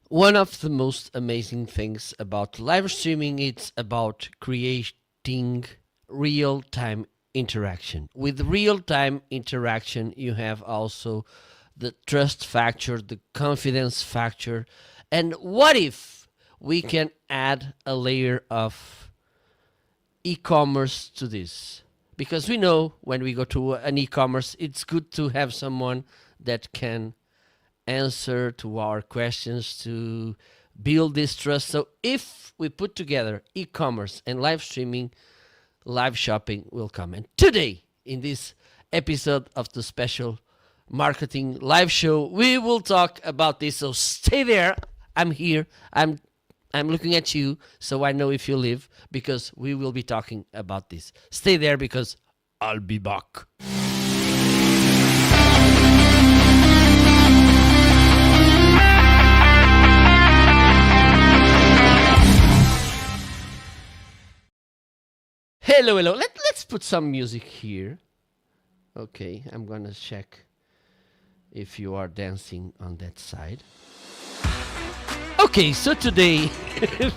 One of the most amazing things about live streaming is about creating real-time interaction. With real-time interaction, you have also the trust factor, the confidence factor, and what if we can add a layer of e-commerce to this? Because we know when we go to an e-commerce, it's good to have someone that can answer to our questions to build this trust. So if we put together e-commerce and live streaming, live shopping will come. And today, in this episode of the special marketing live show, we will talk about this. So stay there. I'm here. I'm looking at you, so I know if you live, because we will be talking about this. Stay there because I'll be back. Hello, hello. Let's put some music here. Okay, I'm gonna check if you are dancing on that side. Okay, so today,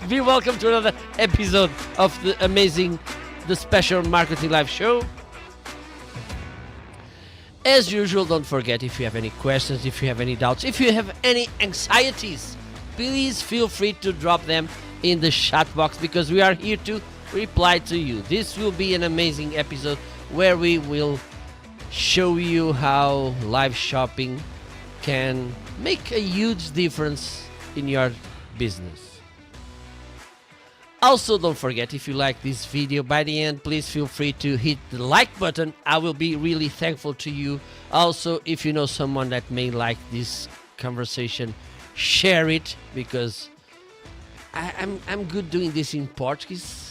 be welcome to another episode of the special marketing live show. As usual, don't forget, if you have any questions, if you have any doubts, if you have any anxieties, please feel free to drop them in the chat box because we are here to reply to you. This will be an amazing episode where we will show you how live shopping can make a huge difference in your business. Also, don't forget, if you like this video, by the end, please feel free to hit the like button. I will be really thankful to you. Also, if you know someone that may like this conversation, share it, because I'm good doing this in Portuguese.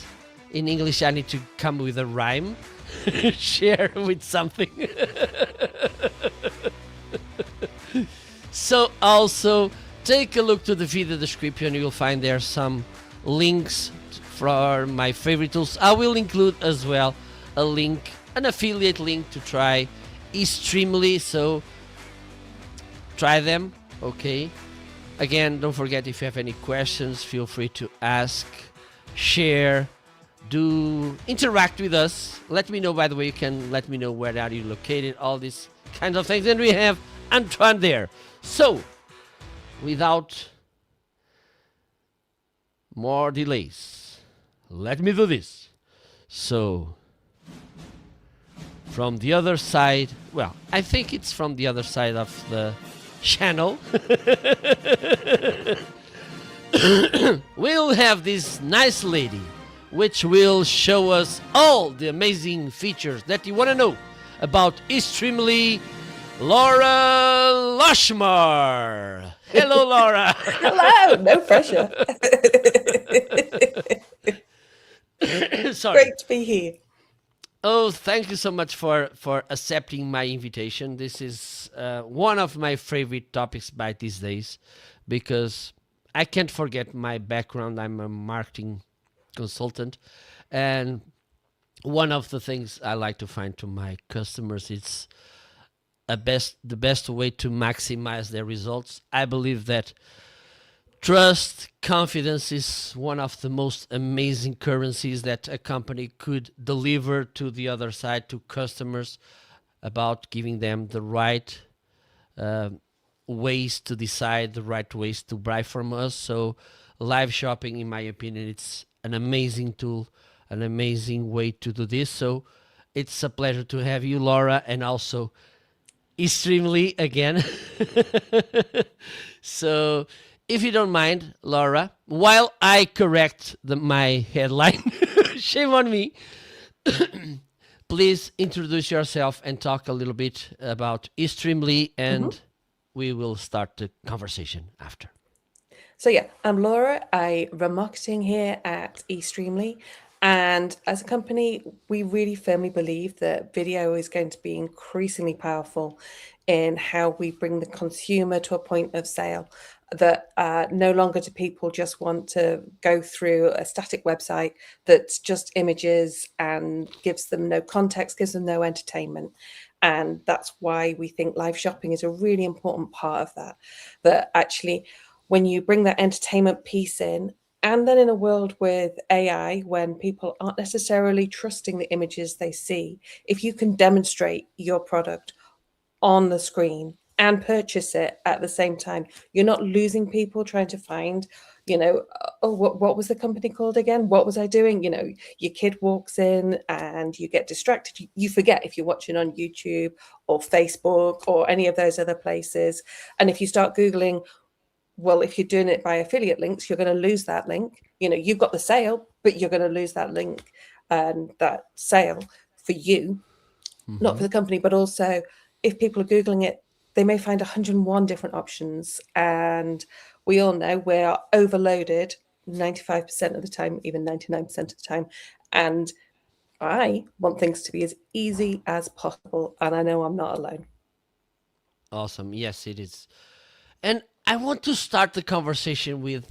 In English, I need to come with a rhyme. Share with something. So also, take a look to the video description. You'll find there some links for my favorite tools. I will include as well a link, an affiliate link to try eStreamly. So try them, okay? Again, don't forget, if you have any questions, feel free to ask, share, do interact with us. Let me know, by the way, you can let me know where are you located, all these kinds of things. And we have Antoine there. So, without more delays, let me do this. So, from the other side, well, I think it's from the other side of the channel, we'll have this nice lady which will show us all the amazing features that you want to know about eStreamly, Laura Loshmar. Hello, Laura. Hello, no pressure. Sorry. Great to be here. Oh, thank you so much for accepting my invitation. This is one of my favorite topics by these days, because I can't forget my background. I'm a marketing consultant, and one of the things I like to find to my customers is the best way to maximize their results. I believe that trust, confidence is one of the most amazing currencies that a company could deliver to the other side, to customers, about giving them the right ways to decide, the right ways to buy from us. So live shopping, in my opinion, it's an amazing tool, an amazing way to do this. So it's a pleasure to have you, Laura, and also eStreamly again. So if you don't mind, Laura, while I correct my headline, shame on me, please introduce yourself and talk a little bit about eStreamly, and we will start the conversation after. So yeah, I'm Laura. I run marketing here at eStreamly. And as a company, we really firmly believe that video is going to be increasingly powerful in how we bring the consumer to a point of sale. That no longer do people just want to go through a static website that's just images and gives them no context, gives them no entertainment. And that's why we think live shopping is a really important part of that. That actually, when you bring that entertainment piece in, and then in a world with AI, when people aren't necessarily trusting the images they see, if you can demonstrate your product on the screen and purchase it at the same time, you're not losing people trying to find, oh, what was the company called again? What was I doing? Your kid walks in and you get distracted. You forget if you're watching on YouTube or Facebook or any of those other places. And if you start Googling, well, if you're doing it by affiliate links, you're going to lose that link. You've got the sale, but you're going to lose that link and that sale for you, not for the company. But also, if people are Googling it, they may find 101 different options. And we all know we're overloaded 95% of the time, even 99% of the time. And I want things to be as easy as possible. And I know I'm not alone. Awesome. Yes, it is. And I want to start the conversation with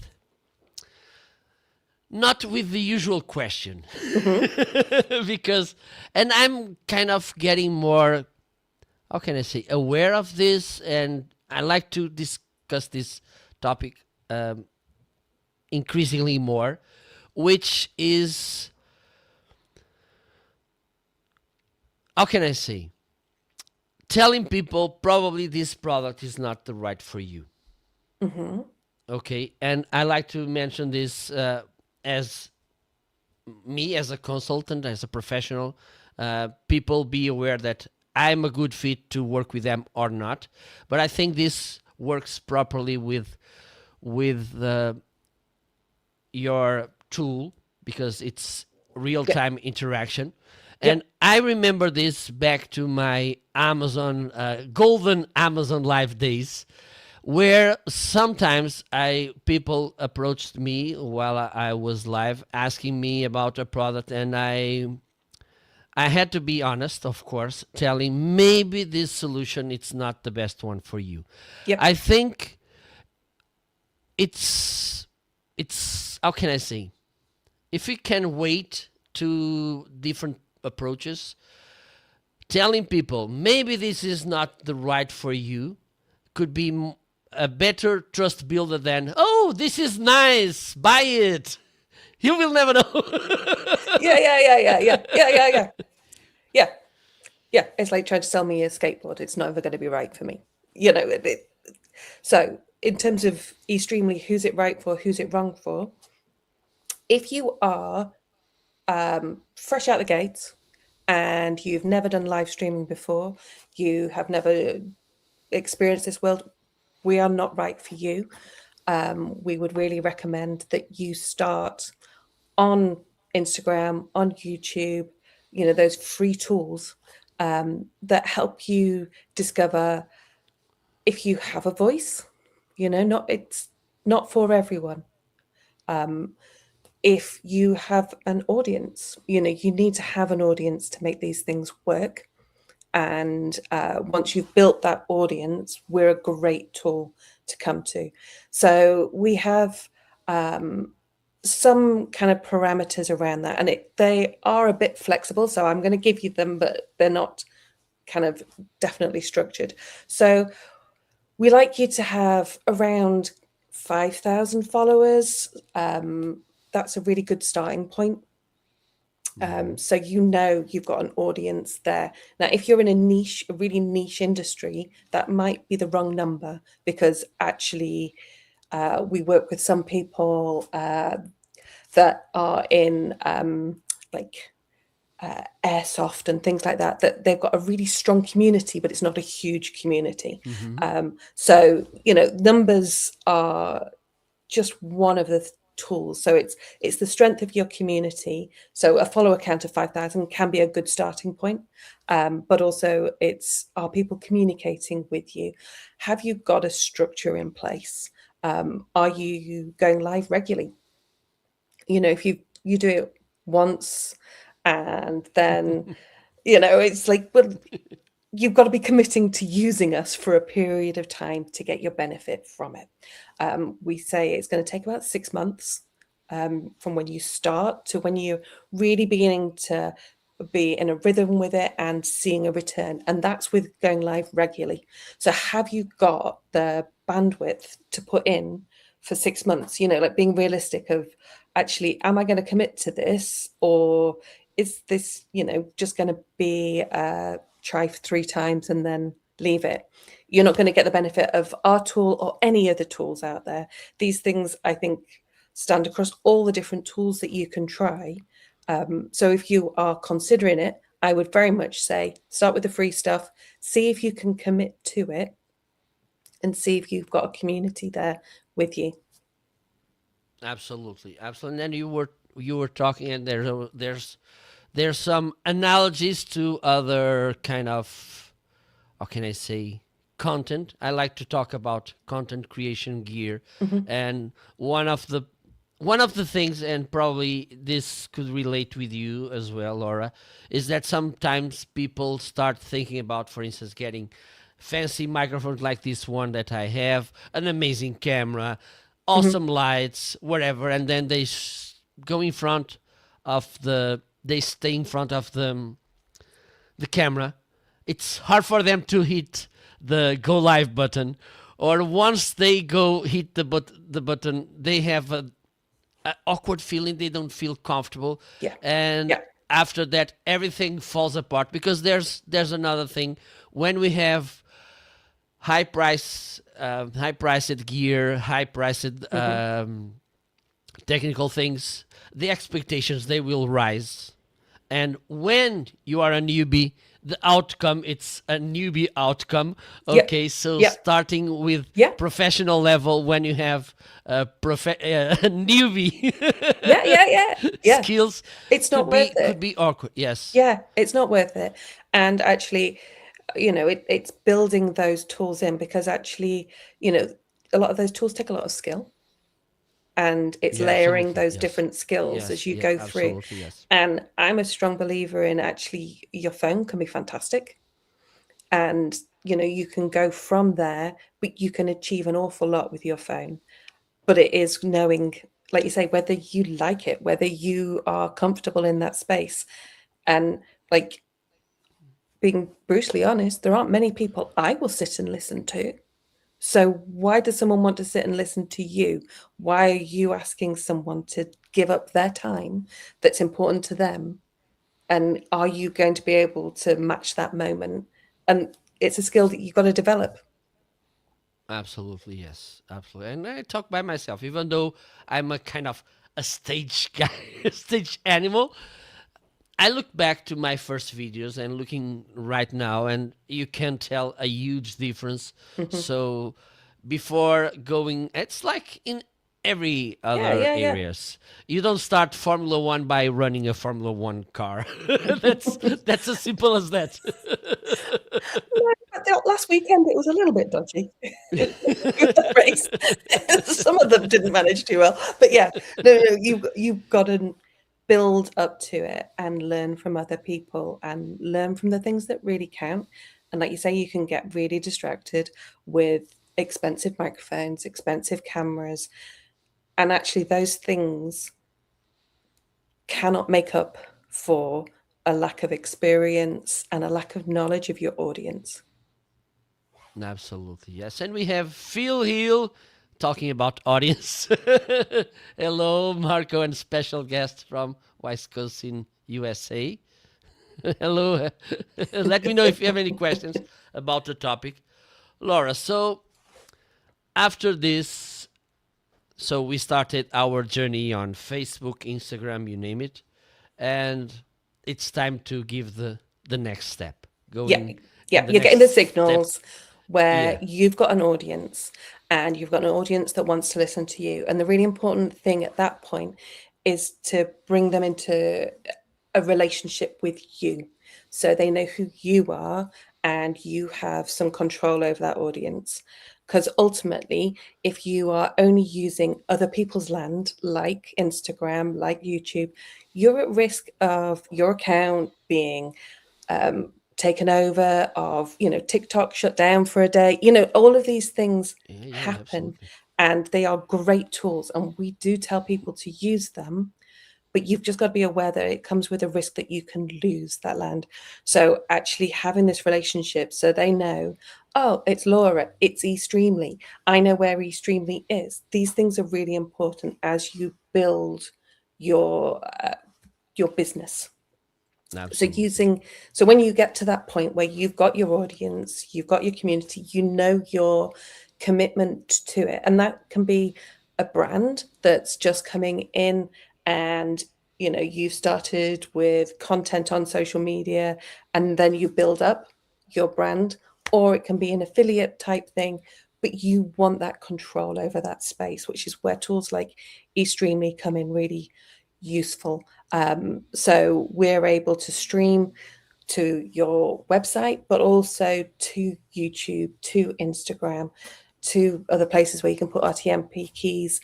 not with the usual question because, and I'm kind of getting more, how can I say, aware of this, and I like to discuss this topic increasingly more, which is, how can I say, telling people probably this product is not the right for you. Okay, and I like to mention this as me as a consultant, as a professional. People be aware that I'm a good fit to work with them or not. But I think this works properly with your tool because it's real time interaction. And I remember this back to my Amazon golden Amazon Live days, where sometimes people approached me while I was live asking me about a product, and I had to be honest, of course, telling maybe this solution it's not the best one for you. Yep. I think it's how can I say, if we can wait to different approaches, telling people maybe this is not the right for you could be a better trust builder than, oh, this is nice, buy it. You will never know. Yeah. It's like trying to sell me a skateboard. It's never going to be right for me. So in terms of eStreamly, who's it right for, who's it wrong for? If you are fresh out the gates and you've never done live streaming before, you have never experienced this world, we are not right for you. We would really recommend that you start on Instagram, on YouTube, those free tools that help you discover if you have a voice. It's not for everyone. If you have an audience, you need to have an audience to make these things work. And once you've built that audience, we're a great tool to come to. So we have some kind of parameters around that, and they are a bit flexible. So I'm going to give you them, but they're not kind of definitely structured. So we like you to have around 5,000 followers. That's a really good starting point. So you've got an audience there. Now, if you're in a really niche industry, that might be the wrong number, because actually we work with some people that are in airsoft and things like that they've got a really strong community, but it's not a huge community. So numbers are just one of the tools. So it's the strength of your community. So a follower count of 5,000 can be a good starting point, but also are people communicating with you? Have you got a structure in place? Are you going live regularly? If you do it once and then it's like, well, you've got to be committing to using us for a period of time to get your benefit from it. We say it's going to take about 6 months from when you start to when you're really beginning to be in a rhythm with it and seeing a return. And that's with going live regularly. So have you got the bandwidth to put in for 6 months? Like being realistic of, actually, am I going to commit to this, or is this, just going to be try 3 times and then leave it? You're not going to get the benefit of our tool or any other tools out there. These things, I think, stand across all the different tools that you can try. So if you are considering it, I would very much say start with the free stuff, see if you can commit to it, and see if you've got a community there with you. Absolutely, absolutely. And then you were talking, and there's some analogies to other kind of, how can I say, content. I like to talk about content creation gear, and one of the things, and probably this could relate with you as well, Laura, is that sometimes people start thinking about, for instance, getting fancy microphones like this one that I have, an amazing camera, awesome lights, whatever, and then go in front of they stay in front of the camera. It's hard for them to hit the go live button, or once they go hit the button, they have a awkward feeling. They don't feel comfortable, Yeah. and Yeah. after that, everything falls apart. Because there's another thing. When we have high priced gear, high priced technical things, the expectations, they will rise. And when you are a newbie, the outcome, it's a newbie outcome. Yep. Okay, so Yep. starting with Yeah. professional level, when you have newbie Yeah. Yeah. Yeah. Yeah. skills, It's not worth could it. be awkward. Yes, Yeah, it's not worth it. And actually, it's building those tools in, because actually, a lot of those tools take a lot of skill, and it's yeah, layering absolutely, those yes, different skills yes, as you yeah, go through. absolutely, yes, And I'm a strong believer in, actually, your phone can be fantastic, and you can go from there, but you can achieve an awful lot with your phone. But it is knowing, like you say, whether you like it, whether you are comfortable in that space. And, like, being brutally honest, there aren't many people I will sit and listen to. So why does someone want to sit and listen to you? Why are you asking someone to give up their time that's important to them? And are you going to be able to match that moment? And it's a skill that you've got to develop. absolutely, yes, absolutely. And I talk by myself, even though I'm a kind of a stage guy, a stage animal. I look back to my first videos and looking right now, and you can tell a huge difference. Mhm. So before going, it's like in every Yeah, other yeah, yeah. areas. You don't start Formula One by running a Formula One car. That's as simple as that. No, but last weekend it was a little bit dodgy. The race. Some of them didn't manage too well, but yeah, no, you've got to build up to it and learn from other people and learn from the things that really count. And like you say, you can get really distracted with expensive microphones, expensive cameras, and actually those things cannot make up for a lack of experience and a lack of knowledge of your audience. Absolutely, yes. And we have Phil Hill talking about audience. Hello, Marco, and special guest from West Coast in USA. Hello. Let me know if you have any questions about the topic. Laura, so after this, so we started our journey on Facebook, Instagram, you name it, and it's time to give the next step. Yeah, Going yeah, in the you're getting the next step. signals where Yeah, you've got an audience, and you've got an audience that wants to listen to you. And the really important thing at that point is to bring them into a relationship with you, so they know who you are and you have some control over that audience. Because ultimately, if you are only using other people's land, like Instagram, like YouTube, you're at risk of your account being taken over, of TikTok shut down for a day. All of these things yeah, yeah, happen, absolutely. and they are great tools, and we do tell people to use them, but you've just got to be aware that it comes with a risk that you can lose that land. So actually having this relationship so they know, oh, it's Laura, it's eStreamly, I know where eStreamly is. These things are really important as you build your business. Absolutely. So when you get to that point where you've got your audience, you've got your community, you know your commitment to it, and that can be a brand that's just coming in, and you've started with content on social media and then you build up your brand, or it can be an affiliate type thing, but you want that control over that space, which is where tools like eStreamly come in really useful. So we're able to stream to your website, but also to YouTube, to Instagram, to other places where you can put RTMP keys.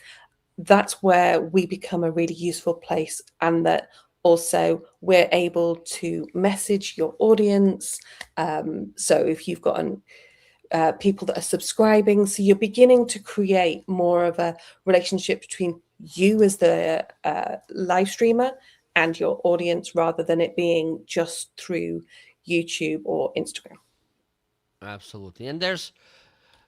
That's where we become a really useful place, and that also we're able to message your audience. So if you've got people that are subscribing, so you're beginning to create more of a relationship between you as the live streamer and your audience, rather than it being just through YouTube or Instagram. Absolutely. And there's,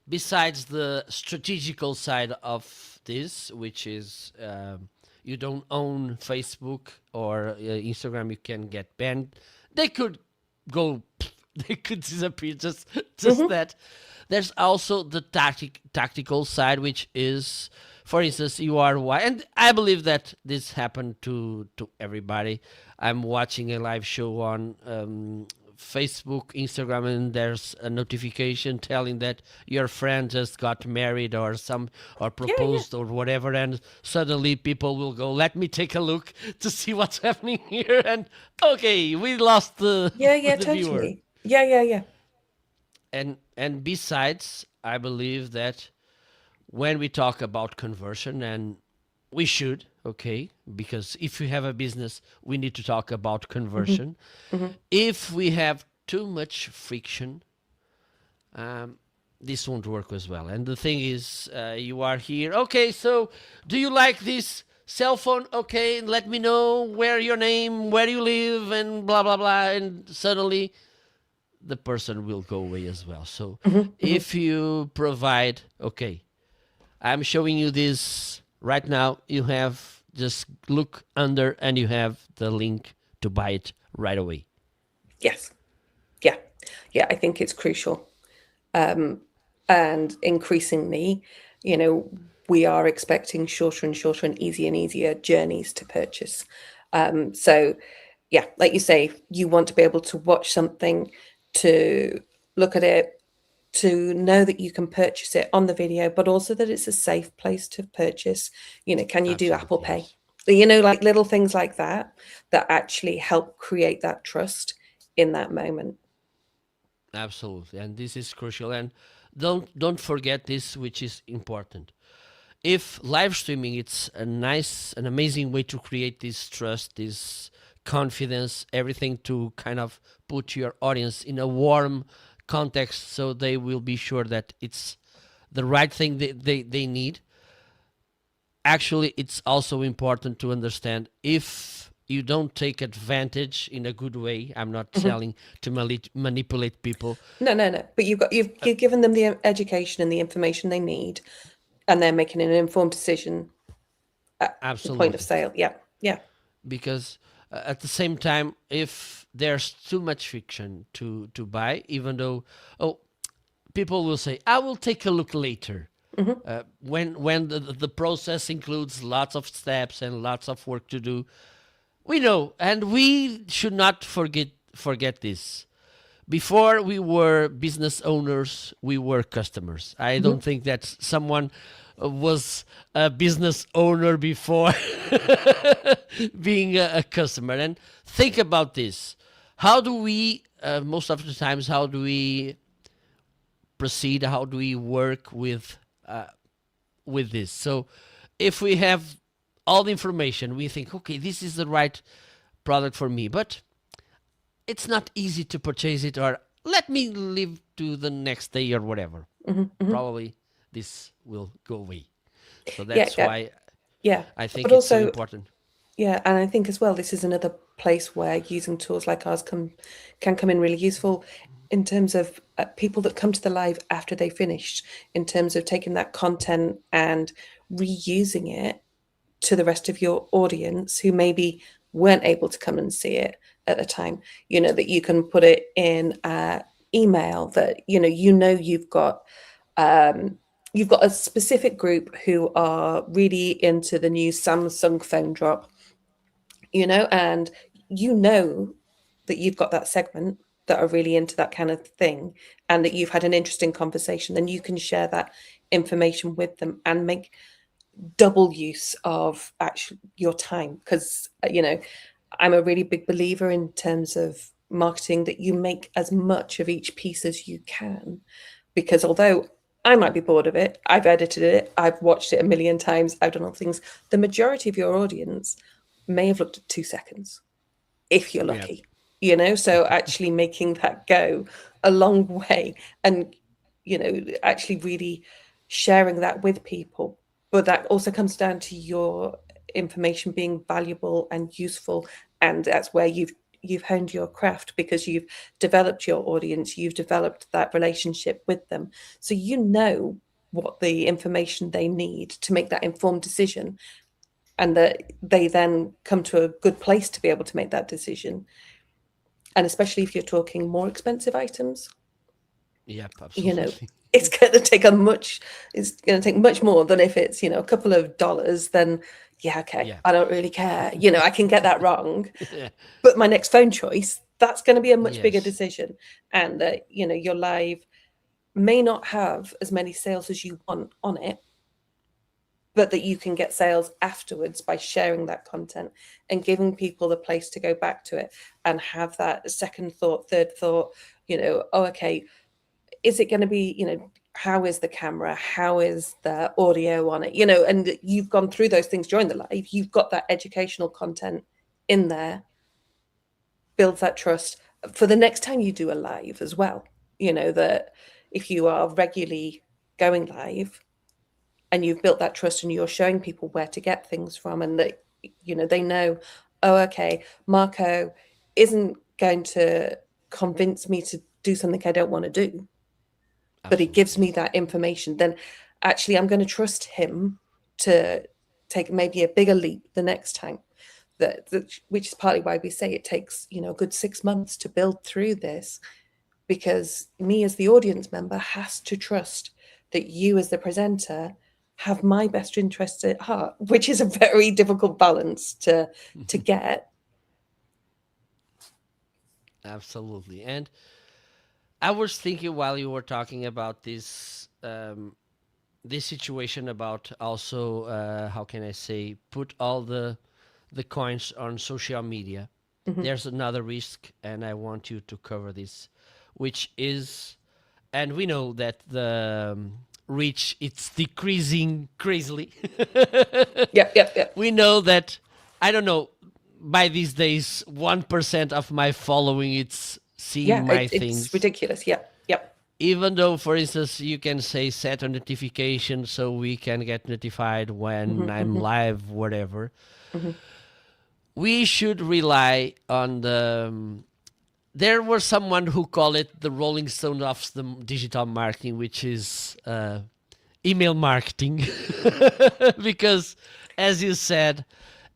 besides the strategical side of this, which is you don't own Facebook or Instagram, you can get banned. They could go, they could disappear. Just that. There's also the tactical side, which is, for instance, you are, and I believe that this happened to everybody. I'm watching a live show on Facebook, Instagram, and there's a notification telling that your friend just got married or proposed or whatever, and suddenly people will go, let me take a look to see what's happening here, and okay, we lost the Yeah, the viewer. totally. Yeah. And besides, I believe that when we talk about conversion, and we should, okay, because if we have a business, we need to talk about conversion. If we have too much friction, this won't work as well. And the thing is, you are here, okay, so do you like this cell phone? Okay, let me know where your name, where you live, and blah blah blah, and suddenly the person will go away as well. So if you provide, okay, I'm showing you this right now, you have, just look under and you have the link to buy it right away. Yes. Yeah, I think it's crucial. And increasingly, we are expecting shorter and shorter and easier journeys to purchase. So yeah, like you say, you want to be able to watch something, to look at it, to know that you can purchase it on the video, but also that it's a safe place to purchase. Can you do Apple Absolutely, Pay? yes. Like little things like that actually help create that trust in that moment. Absolutely, and this is crucial. And don't forget this, which is important. If live streaming, it's an amazing way to create this trust, this confidence, everything, to kind of put your audience in a warm context, so they will be sure that it's the right thing they need. Actually, it's also important to understand, if you don't take advantage in a good way, I'm not telling to manipulate people. No. But you've given them the education and the information they need, and they're making an informed decision at the point of Absolutely. sale. Yeah. Because at the same time, if there's too much friction to buy, even though, oh, people will say, I will take a look later. When the process includes lots of steps and lots of work to do, we know, and we should not forget this. Before we were business owners, we were customers. I don't think that someone was a business owner before being a customer. And think about this. How do we, most of the times, how do we proceed? How do we work with this? So if we have all the information, we think, okay, this is the right product for me, but it's not easy to purchase it, or let me live to the next day or whatever. Probably this will go away. So Yeah, that's why yeah. I think But it's so also, important. Yeah, and I think as well, this is another place where using tools like ours can come in really useful in terms of people that come to the live after they finished, in terms of taking that content and reusing it to the rest of your audience who maybe weren't able to come and see it at the time. That you can put it in email that you've got a specific group who are really into the new Samsung phone drop, and you know that you've got that segment that are really into that kind of thing, and that you've had an interesting conversation, then you can share that information with them and make double use of actually your time. Because I'm a really big believer in terms of marketing that you make as much of each piece as you can, because although I might be bored of it, I've edited it, I've watched it a million times, I've done all things, the majority of your audience may have looked at 2 seconds, if you're Yeah. lucky. So actually making that go a long way, and actually really sharing that with people. But that also comes down to your information being valuable and useful, and that's where you've honed your craft, because you've developed your audience, you've developed that relationship with them, so what the information they need to make that informed decision, and that they then come to a good place to be able to make that decision. And especially if you're talking more expensive items, Yep, you know, absolutely. it's going to take much more than if it's, a couple of dollars. Then, yeah, okay, Yeah. I don't really care. I can get that wrong. Yeah. But my next phone choice, that's going to be a much bigger Yes. decision. And your live may not have as many sales as you want on it, but that you can get sales afterwards by sharing that content and giving people the place to go back to it and have that second thought, third thought, oh, okay, is it going to be, how is the camera? How is the audio on it? And you've gone through those things during the live. You've got that educational content in there, builds that trust for the next time you do a live as well. That if you are regularly going live, and you've built that trust and you're showing people where to get things from, and that they know, oh, okay, Marco isn't going to convince me to do something I don't want to do, but he gives Absolutely. me that information, then actually I'm going to trust him to take maybe a bigger leap the next time. Which is partly why we say it takes a good 6 months to build through this, because me as the audience member has to trust that you as the presenter have my best interests at heart, which is a very difficult balance to get. Absolutely. And I was thinking while you were talking about this situation about also how can I say, put all the coins on social media. Mhm. There's another risk, and I want you to cover this, which is, and we know that the reach it's decreasing crazily. Yep, yep, yep. We know that, I don't know, by these days 1% of my following it's seeing Yeah, my it's things, ridiculous. Yep, yep. even though, for instance, you can say set a notification so we can get notified when Hmm, I'm hmm, live, whatever. hmm. We should rely on the there was someone who called it the Rolling Stone of the digital marketing, which is email marketing. Because, as you said,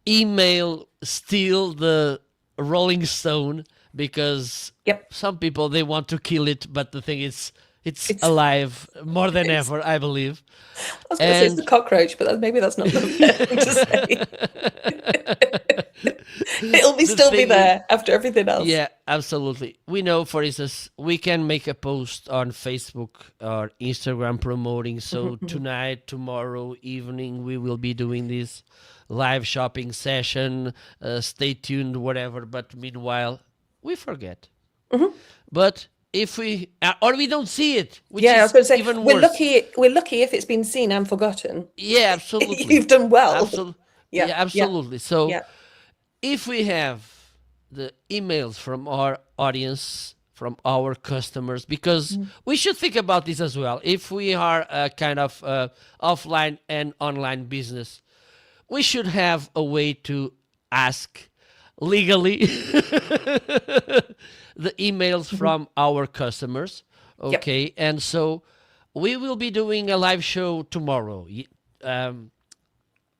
email still the Rolling Stone, because Yep. some people they want to kill it, but the thing is, it's It's alive more than it's ever, I believe. I was going to say it's the And cockroach, but maybe that's not the fair thing to say. It'll be the still be thing is, there after everything else. yeah, absolutely. We know, for instance, we can make a post on Facebook or Instagram promoting. So Mhm, mhm. tonight, tomorrow evening, we will be doing this live shopping session. Stay tuned, whatever. But meanwhile, we forget. Mhm. But if we, or we don't see it, which Yeah, I was is going to say even we're worse. lucky. We're lucky if it's been seen and forgotten. Yeah, absolutely. You've done well. Absolutely. Yeah, Yeah, yeah, absolutely. So yeah. if we have the emails from our audience, from our customers, because Mm. we should think about this as well. If we are a kind of offline and online business, we should have a way to ask legally the emails Mhm. from our customers. Yep. Okay, and so we will be doing a live show tomorrow. Um,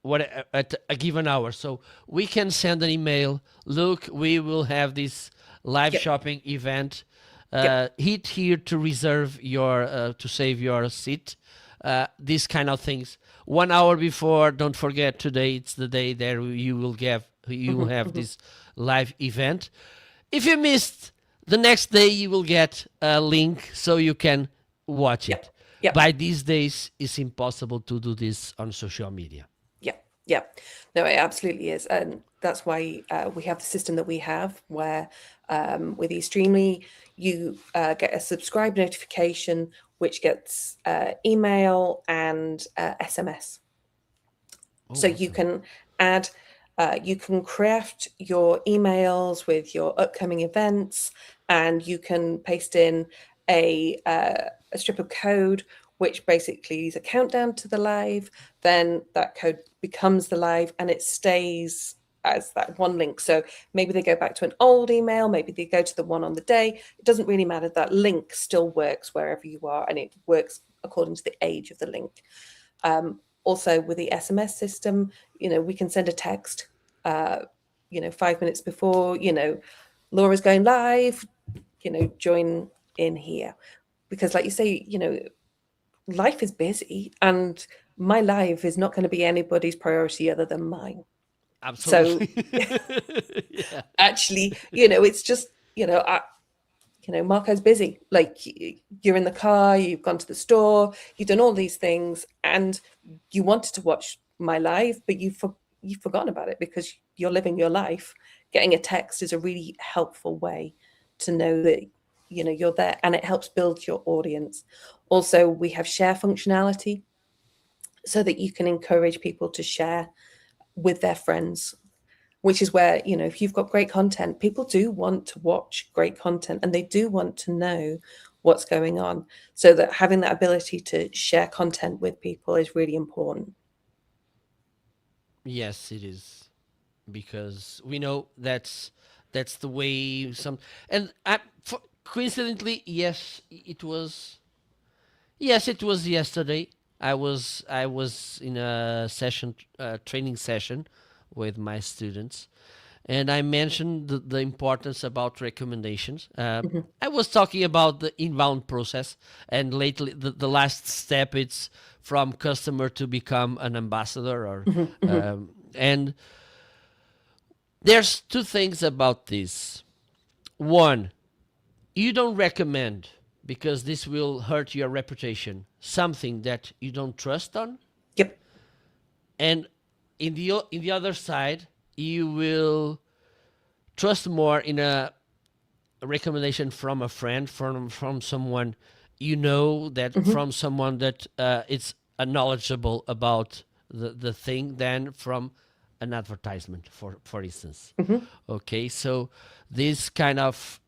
what at a given hour, so we can send an email. Look, we will have this live Yep. shopping event. Yep. Hit here to reserve your to save your seat. These kind of things. 1 hour before, don't forget today. It's the day there you Mhm. have Mhm. this live event. If you missed, the next day you will get a link so you can watch Yep. it. Yep. By these days, it's impossible to do this on social media. Yeah, yeah. No, it absolutely is. And that's why we have the system that we have where with eStreamly, you get a subscribe notification, which gets email and SMS. Oh, So you awesome. can add, you can craft your emails with your upcoming events, and you can paste in a strip of code which basically is a countdown to the live. Then that code becomes the live, and it stays as that one link. So maybe they go back to an old email, maybe they go to the one on the day. It doesn't really matter. That link still works wherever you are, and it works according to the age of the link. Also, with the SMS system, we can send a text, 5 minutes before, Laura's going live, join in here. Because, like you say, life is busy, and my life is not going to be anybody's priority other than mine. So, Absolutely. Yeah. actually, it's just, Marco's busy. Like, you're in the car, you've gone to the store, you've done all these things, and you wanted to watch my live, but you've forgotten about it because you're living your life. Getting a text is a really helpful way to know that you're there, and it helps build your audience. Also, we have share functionality so that you can encourage people to share with their friends, which is where, if you've got great content, people do want to watch great content and they do want to know what's going on. So that having that ability to share content with people is really important. Yes, it is, because we know that's the way some, and coincidentally, yes, it was yesterday. I was in a session, training session with my students, and I mentioned the importance about recommendations. Mhm. I was talking about the inbound process, and lately the last step it's from customer to become an ambassador, or Mhm. Mhm. and there's two things about this. One, you don't recommend because this will hurt your reputation, something that you don't trust on, Yep. and in the other side, you will trust more in a recommendation from a friend, from someone that Mhm. from someone that is knowledgeable about the thing, than from an advertisement, for instance. Mhm. Okay, so this kind of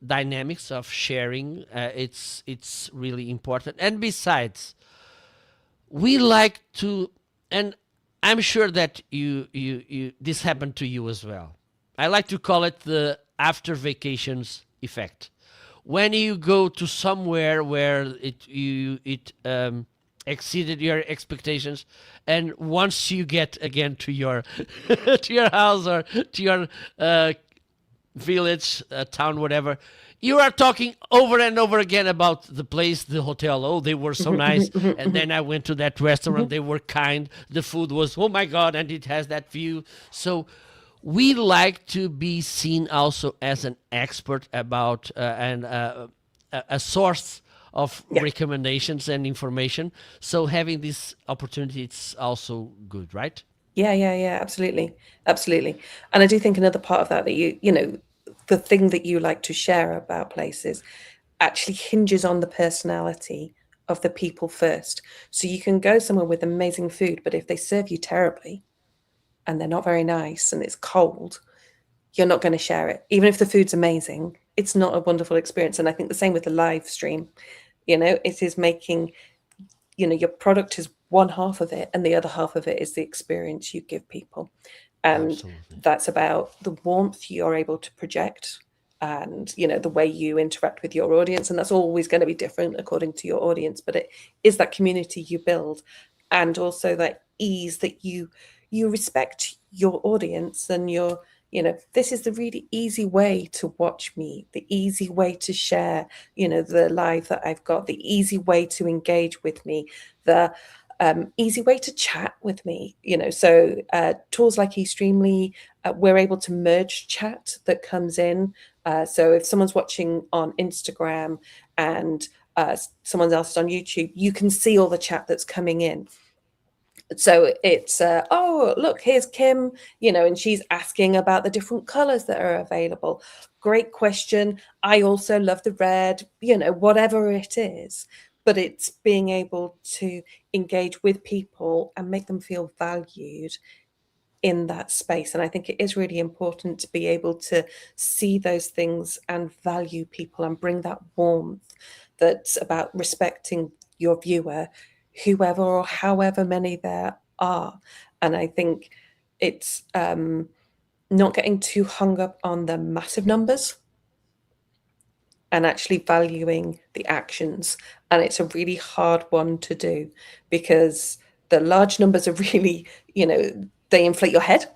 dynamics of sharing, it's really important. And besides, we like to, and I'm sure that you this happened to you as well. I like to call it the after vacations effect. When you go to somewhere where it exceeded your expectations, and once you get again to your to your house, or to your uh, village, town, whatever. You are talking over and over again about the place, the hotel. Oh, they were so Mhm. Mhm. nice. Mhm. And Mhm. then I went to that restaurant. Mhm. They were kind. The food was, oh my God, and it has that view. So we like to be seen also as an expert about and a source of Yeah. recommendations and information. So having this opportunity, it's also good, right? Yeah, yeah, yeah, absolutely. Absolutely. And I do think another part of that the thing that you like to share about places actually hinges on the personality of the people first. So you can go somewhere with amazing food, but if they serve you terribly and they're not very nice and it's cold, you're not going to share it. Even if the food's amazing, it's not a wonderful experience. And I think the same with the live stream. It is making, your product is one half of it, and the other half of it is the experience you give people. And Absolutely. that's about the warmth you're able to project, and the way you interact with your audience, and that's always going to be different according to your audience, but it is that community you build, and also that ease that you respect your audience, and this is the really easy way to watch me, the easy way to share the live that I've got, the easy way to engage with me, the easy way to chat with me. So tools like eStreamly, we're able to merge chat that comes in. So if someone's watching on Instagram and someone else is on YouTube, you can see all the chat that's coming in. So it's oh, look, here's Kim, and she's asking about the different colors that are available. Great question. I also love the red, whatever it is. But it's being able to engage with people and make them feel valued in that space. And I think it is really important to be able to see those things and value people and bring that warmth that's about respecting your viewer, whoever or however many there are. And I think it's not getting too hung up on the massive numbers and actually valuing the actions. And it's a really hard one to do, because the large numbers are really, they inflate your head.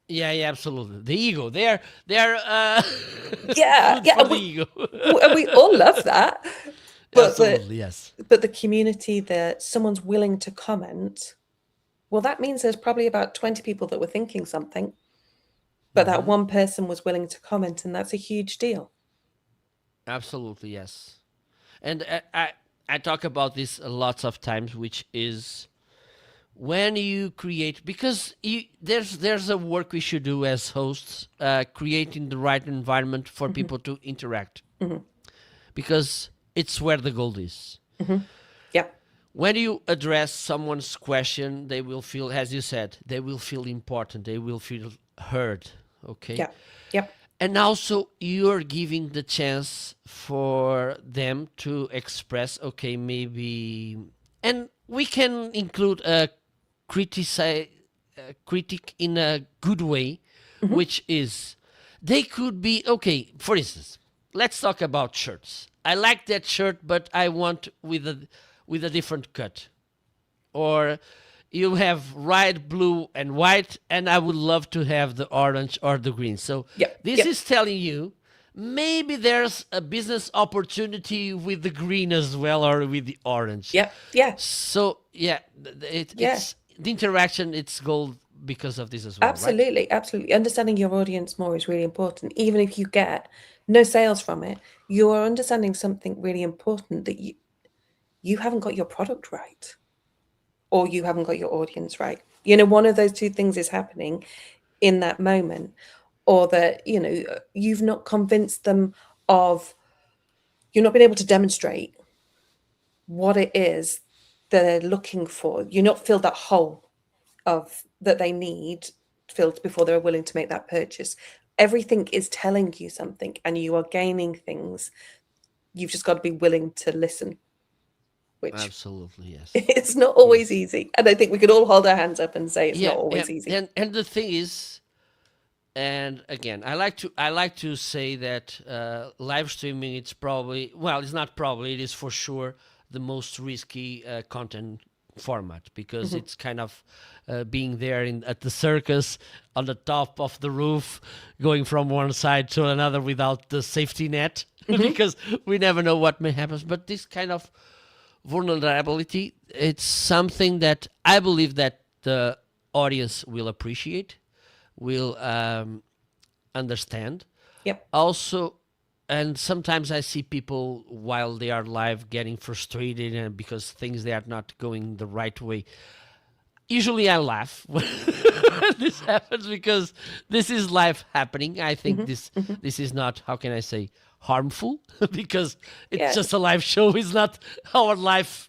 Yeah, yeah, absolutely. The ego. They are Yeah, food yeah, for the ego. and we all love that. But Absolutely, yes. the community that someone's willing to comment, well, that means there's probably about 20 people that were thinking something, but that one person was willing to comment, and that's a huge deal. Absolutely, yes. And I talk about this lots of times, which is when you create, because there's a work we should do as hosts, creating the right environment for people to interact, because it's where the gold is. Yeah, When you address someone's question, they will feel, as you said, they will feel important, they will feel heard. Okay. yeah, yeah. And also you're giving the chance for them to express, okay, maybe, and we can include a critic in a good way, which is, they could be, okay, for instance, let's talk about shirts. I like that shirt, but I want with a different cut. Or you have red, blue, and white, and I would love to have the orange or the green. So Yep, this yep, is telling you maybe there's a business opportunity with the green as well, or with the orange. yep, yeah, So yeah, yeah. it's the interaction. It's gold because of this as well, right? Absolutely, absolutely. Understanding your audience more is really important. Even if you get no sales from it, you are understanding something really important, that you haven't got your product right, or you haven't got your audience right. One of those two things is happening in that moment, or that, you've not convinced them of, you've not been able to demonstrate what it is that they're looking for. You're not filled that hole of that they need filled before they're willing to make that purchase. Everything is telling you something, and you are gaining things. You've just got to be willing to listen, which Absolutely, yes. it's not always Yes. easy. And I think we could all hold our hands up and say it's not Yeah, yeah. always easy. And the thing is, and again, I like to say that live streaming, it's probably, well, it's not probably, it is for sure the most risky content format, because it's kind of being there at the circus on the top of the roof, going from one side to another without the safety net, because we never know what may happen. But this kind of vulnerability, it's something that I believe that the audience will appreciate, will understand. Yep. Also, and sometimes I see people while they are live getting frustrated, and because things they are not going the right way. Usually I laugh when this happens, because this is life happening. I think this is not, how can I say, harmful, because it's Yeah. just a live show. It's not our life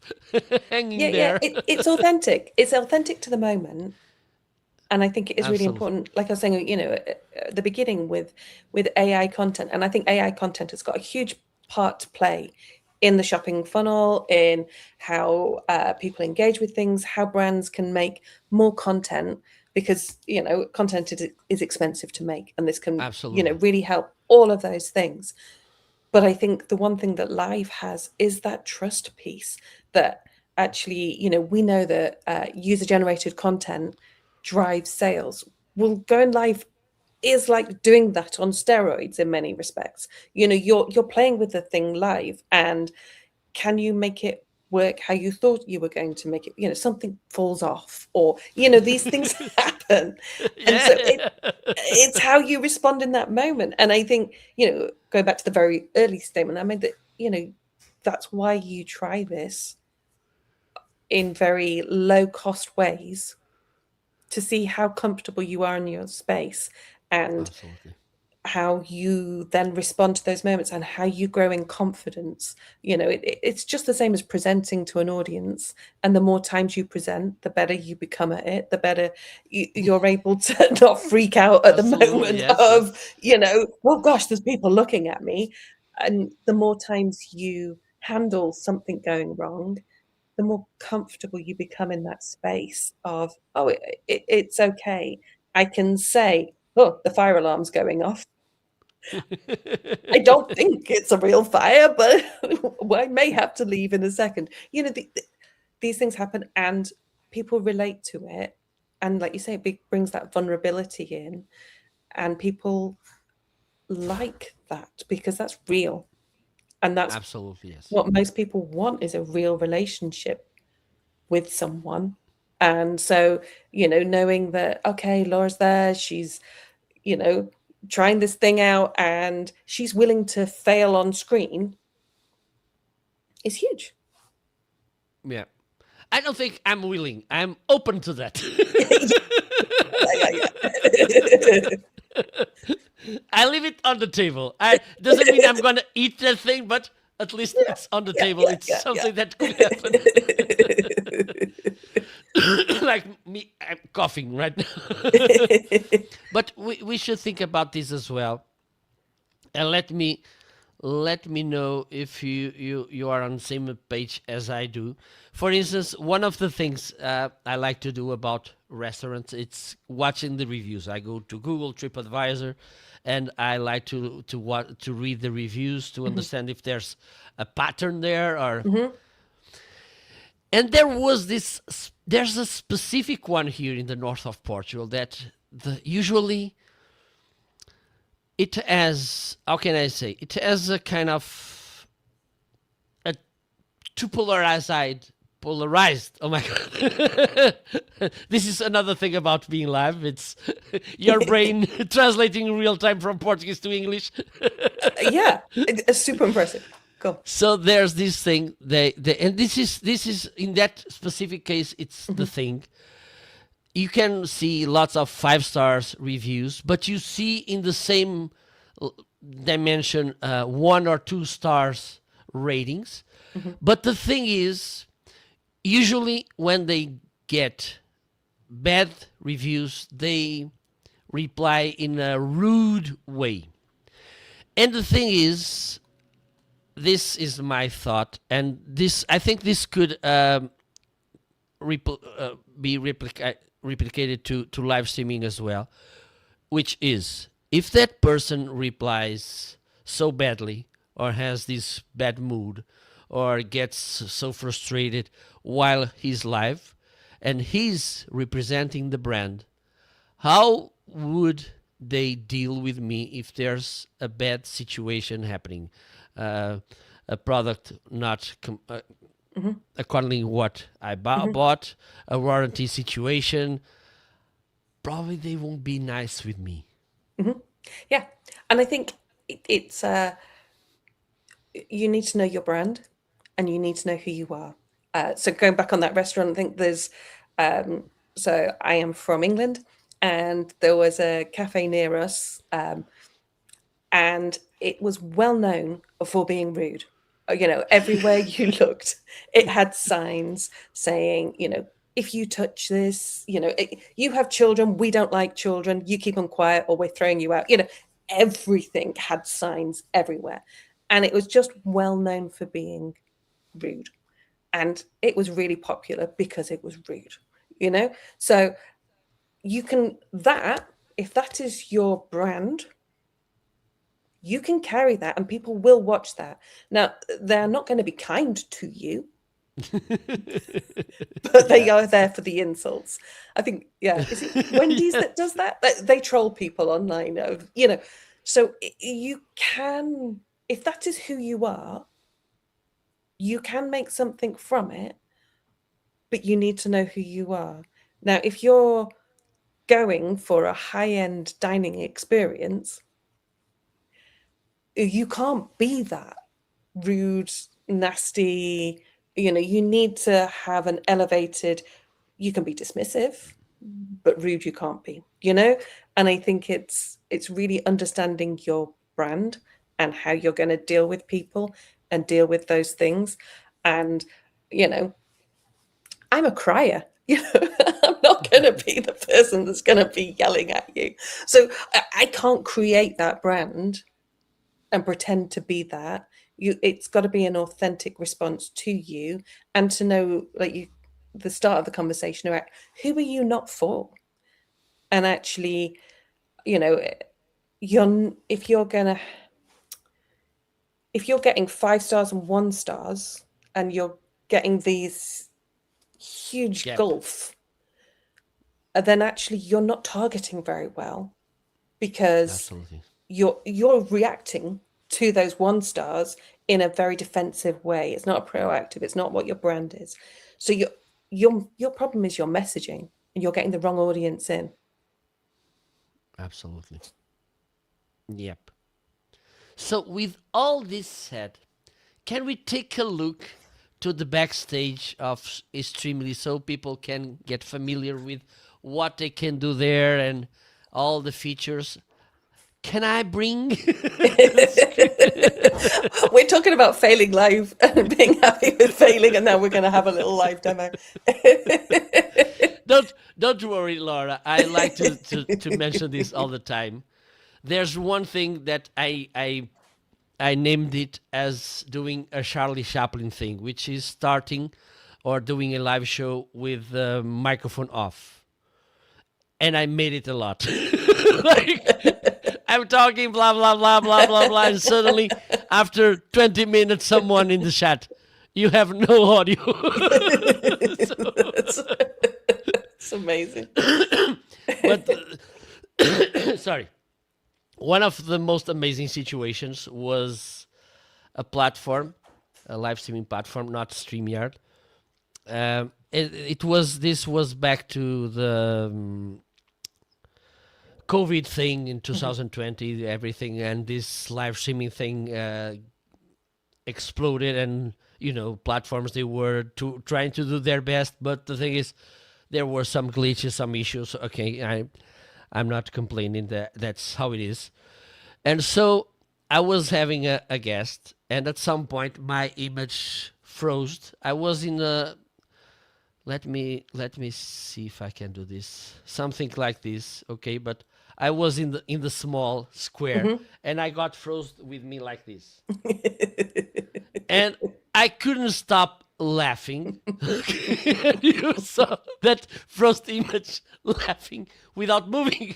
hanging Yeah, yeah. there. It's authentic. It's authentic to the moment. And I think it is really Absolutely. important, like I was saying, at the beginning with AI content. And I think AI content has got a huge part to play in the shopping funnel, in how people engage with things, how brands can make more content because content is expensive to make, and this can Absolutely. really help all of those things. But I think the one thing that live has is that trust piece, that actually, we know that user generated content drives sales. Well, going live is like doing that on steroids in many respects. You're playing with the thing live, and can you make it work how you thought you were going to make it? Something falls off, or these things happen. And so Yeah. it's how you respond in that moment. And I think, going back to the very early statement I made, that that's why you try this in very low cost ways, to see how comfortable you are in your space, and Absolutely. how you then respond to those moments, and how you grow in confidence. It's just the same as presenting to an audience, and the more times you present, the better you become at it, the better you're able to not freak out at the Absolutely. moment Yes. of, Yes. well, gosh, there's people looking at me. And the more times you handle something going wrong, the more comfortable you become in that space of, oh, it's okay. I can say, oh, the fire alarm's going off. I don't think it's a real fire, but I may have to leave in a second. These things happen, and people relate to it. And like you say, it brings that vulnerability in, and people like that because that's real. And that's Absolutely. Yes. what most people want, is a real relationship with someone. And so, knowing that, okay, Laura's there, she's, you know, trying this thing out, and she's willing to fail on screen, is huge. Yeah. I don't think I'm willing. I'm open to that. Yeah. I leave it on the table. I doesn't mean I'm gonna eat that thing, but at least it's on the Yeah, table. yeah, It's yeah, yeah. something that could happen. Like me, I'm coughing right now. But we should think about this as well. And let me know if you are on the same page as I do. For instance, one of the things I like to do about restaurants, it's watching the reviews. I go to Google TripAdvisor, and I like to read the reviews to Mhm, understand if there's a pattern there. Or mhm, and there's a specific one here in the north of Portugal that usually it has, how can I say, it has a kind of a too polarized. Oh my god. This is another thing about being live. It's your brain translating in real time from Portuguese to English. yeah, it's super impressive. Cool. So there's this thing, they and this is in that specific case, it's the Mhm, thing. You can see lots of 5 stars reviews, but you see in the same dimension 1 or 2 stars ratings. mhm, But the thing is, usually when they get bad reviews, they reply in a rude way. And the thing is, this is my thought, and this I think this could be replicated to live streaming as well, which is, if that person replies so badly, or has this bad mood, or gets so frustrated while he's live and he's representing the brand, how would they deal with me if there's a bad situation happening? Uh, a product not mhm, according to what I mhm, bought, a warranty situation, probably they won't be nice with me. mhm. Yeah, and I think it's you need to know your brand, and you need to know who you are. So going back on that restaurant, I think there's so I am from England, and there was a cafe near us, and it was well known for being rude. Everywhere you looked, it had signs saying, if you touch this, you have children, we don't like children, you keep them quiet or we're throwing you out. Everything had signs everywhere. And it was just well known for being rude. And it was really popular because it was rude. So you can, that, if that is your brand, you can carry that and people will watch that. Now, they're not going to be kind to you, but they Yeah. are there for the insults. I think, yeah, is it Wendy's that does Yes. that? They troll people online, so you can, if that is who you are, you can make something from it, but you need to know who you are. Now, if you're going for a high-end dining experience, you can't be that rude, nasty. You need to have an elevated, you can be dismissive, but rude you can't be, And I think it's really understanding your brand and how you're going to deal with people and deal with those things. And, you know, I'm a crier. I'm not going to be the person that's going to be yelling at you. So I can't create that brand and pretend to be that. It's got to be an authentic response to you, and to know, like, the start of the conversation about who are you not for. And actually, you know you're if you're getting 5 stars and 1 stars, and you're getting these huge Yep. gulf, then actually you're not targeting very well, because Absolutely. you're reacting to those 1 stars in a very defensive way. It's not proactive. It's not what your brand is. So your problem is your messaging, and you're getting the wrong audience in. Absolutely. Yep. So, with all this said, can we take a look to the backstage of eStreamly so people can get familiar with what they can do there and all the features? Can I bring the screen? We're talking about failing live and being happy with failing, and now we're going to have a little live demo. Don't worry, Laura. I like to mention this all the time. There's one thing that I named it as doing a Charlie Chaplin thing, which is starting or doing a live show with the microphone off. And I made it a lot. Like, I'm talking blah, blah, blah, blah, blah, blah. And suddenly, after 20 minutes, someone in the chat, you have no audio. So, It's amazing. but, sorry. One of the most amazing situations was a platform, a live streaming platform, not StreamYard. This was back to the COVID thing in 2020, everything, and this live streaming thing exploded, and platforms, they were trying to do their best, but the thing is, there were some glitches, some issues. Okay, I'm not complaining, that's how it is. And so I was having a guest, and at some point my image froze. I was in a, let me see if I can do this. Something like this, okay? But I was in the small square, and I got froze with me like this. And I couldn't stop laughing. You saw that frost image laughing without moving.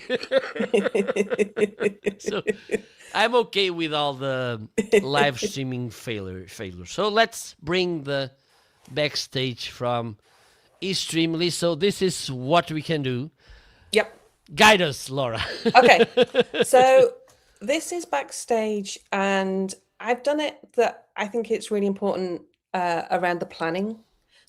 So I'm okay with all the live streaming failure. So let's bring the backstage from eStreamly. So this is what we can do. Yep. Guide us, Laura. Okay. So this is backstage, and I've done it that I think it's really important around the planning.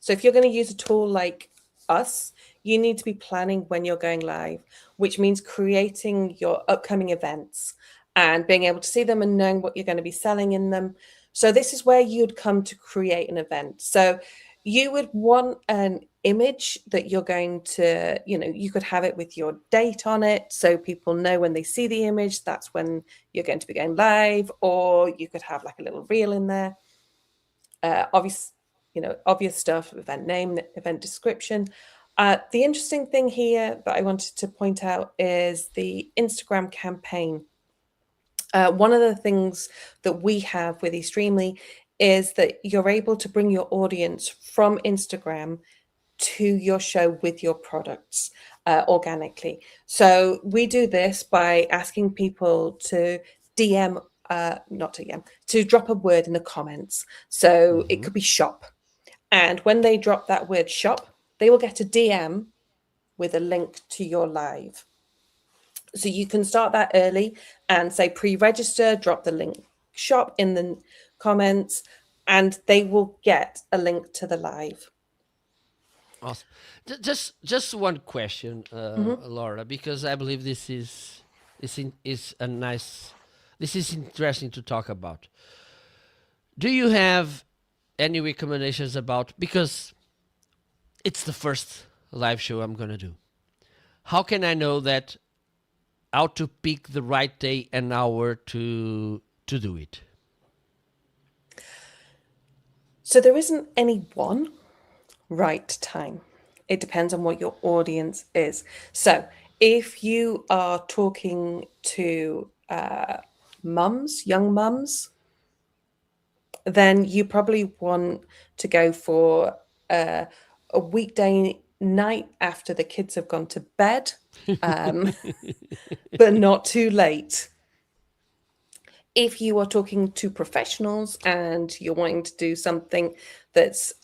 So if you're going to use a tool like us, you need to be planning when you're going live, which means creating your upcoming events and being able to see them and knowing what you're going to be selling in them. So this is where you'd come to create an event. So you would want an image that you're going to, you could have it with your date on it, so people know when they see the image, that's when you're going to be going live. Or you could have like a little reel in there. Obvious stuff: event name, event description. The interesting thing here that I wanted to point out is the Instagram campaign. One of the things that we have with eStreamly is that you're able to bring your audience from Instagram to your show with your products organically. So we do this by asking people to DM, not DM, to drop a word in the comments. So it could be shop. And when they drop that word shop, they will get a DM with a link to your live. So you can start that early and say pre-register, drop the link shop in the comments, and they will get a link to the live. Awesome. Just one question, Laura, because I believe is a nice. This is interesting to talk about. Do you have any recommendations about, because it's the first live show I'm gonna do? How can I know that how to pick the right day and hour to do it? So there isn't any one right time. It depends on what your audience is. So if you are talking to mums, young mums, then you probably want to go for a weekday night after the kids have gone to bed, but not too late. If you are talking to professionals and you're wanting to do something that's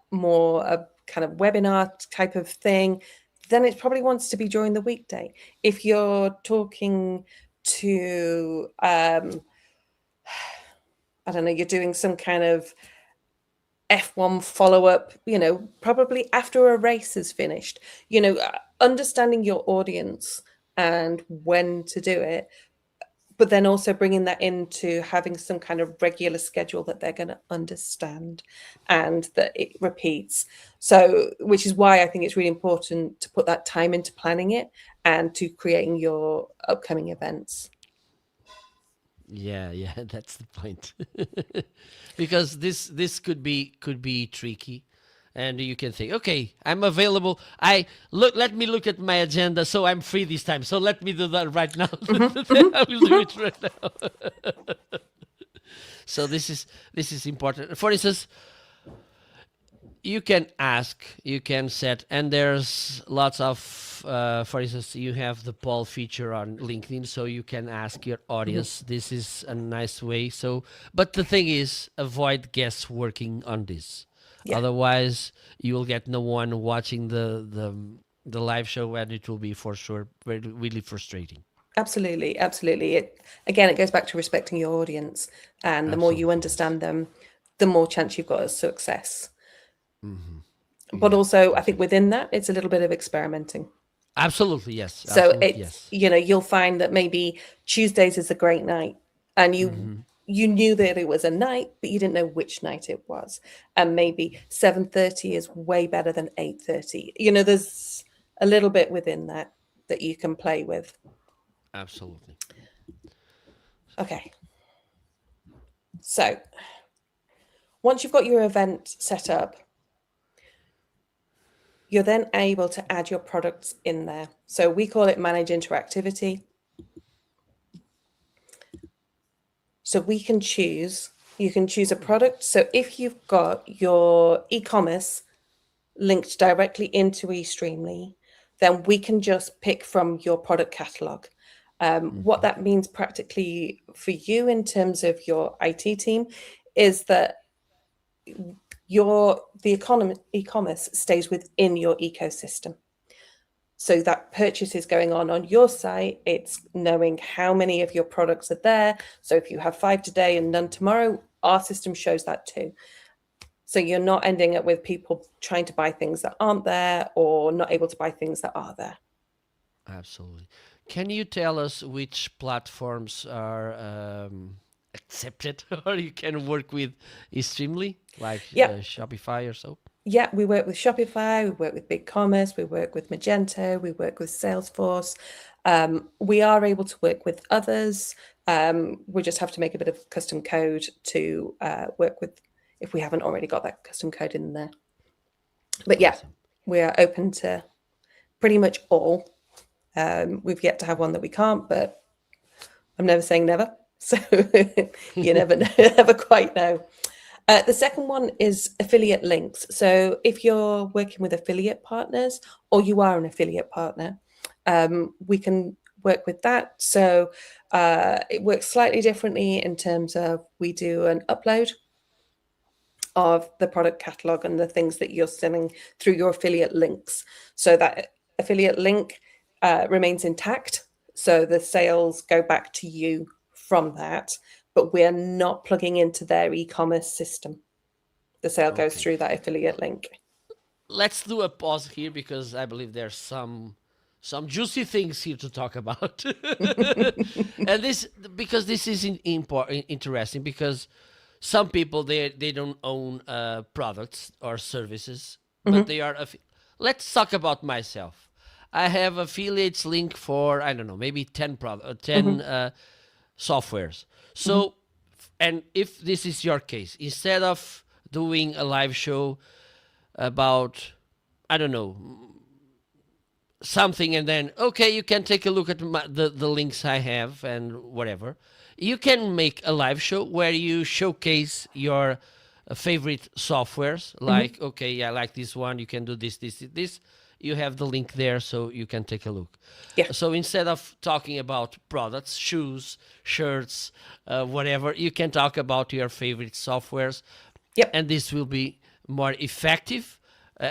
more a kind of webinar type of thing, then it probably wants to be during the weekday. If you're talking to, I don't know, you're doing some kind of F1 follow-up, probably after a race is finished, understanding your audience and when to do it, but then also bringing that into having some kind of regular schedule that they're going to understand and that it repeats. So, which is why I think it's really important to put that time into planning it and to creating your upcoming events. Yeah, that's the point. Because this could be tricky, and you can think, okay, I'm available. Let me look at my agenda, so I'm free this time. So let me do that right now. I will do it right now. So this is important. For instance, you can ask, you can set, and there's lots of, for instance, you have the poll feature on LinkedIn, so you can ask your audience. This is a nice way. So, but the thing is, avoid guessworking on this. Yeah. Otherwise, you will get no one watching the live show, and it will be for sure really frustrating. Absolutely. It goes back to respecting your audience, and the more you Absolutely, understand them, the more chance you've got of success. But Yeah, also, I think perfect. within that, it's a little bit of experimenting. Absolutely, yes. So Absolutely, it's, yes. you'll find that maybe Tuesdays is a great night, and you knew that it was a night, but you didn't know which night it was. And maybe 7:30 is way better than 8:30. There's a little bit within that you can play with. Absolutely. Okay. So once you've got your event set up, you're then able to add your products in there. So we call it manage interactivity. So you can choose a product. So if you've got your e-commerce linked directly into eStreamly, then we can just pick from your product catalog. What that means practically for you in terms of your IT team is that the e-commerce stays within your ecosystem. So that purchase is going on your site. It's knowing how many of your products are there. So if you have 5 today and none tomorrow, our system shows that too. So you're not ending up with people trying to buy things that aren't there or not able to buy things that are there. Absolutely. Can you tell us which platforms are accepted or you can work with eStreamly, like Yep. Shopify or so? Yeah, we work with Shopify, we work with BigCommerce, we work with Magento, we work with Salesforce. We are able to work with others. We just have to make a bit of custom code to work with if we haven't already got that custom code in there. But yeah, Awesome. we are open to pretty much all. We've yet to have one that we can't, but I'm never saying never. So you never quite know. The second one is affiliate links. So if you're working with affiliate partners or you are an affiliate partner, we can work with that. So it works slightly differently in terms of we do an upload of the product catalog and the things that you're selling through your affiliate links. So that affiliate link remains intact. So the sales go back to you from that, but we're not plugging into their e-commerce system. The sale goes Okay. through that affiliate link. Let's do a pause here because I believe there's some juicy things here to talk about. And this because this is interesting because some people they don't own products or services, but they are. Let's talk about myself. I have affiliates link for I don't know maybe 10 softwares. So, and if this is your case, instead of doing a live show about I don't know something and then okay you can take a look at the links I have and whatever, you can make a live show where you showcase your favorite softwares like okay yeah I like this one, you can do this, you have the link there so you can take a look. Yeah. So instead of talking about products, shoes, shirts, whatever, you can talk about your favorite softwares. Yep. And this will be more effective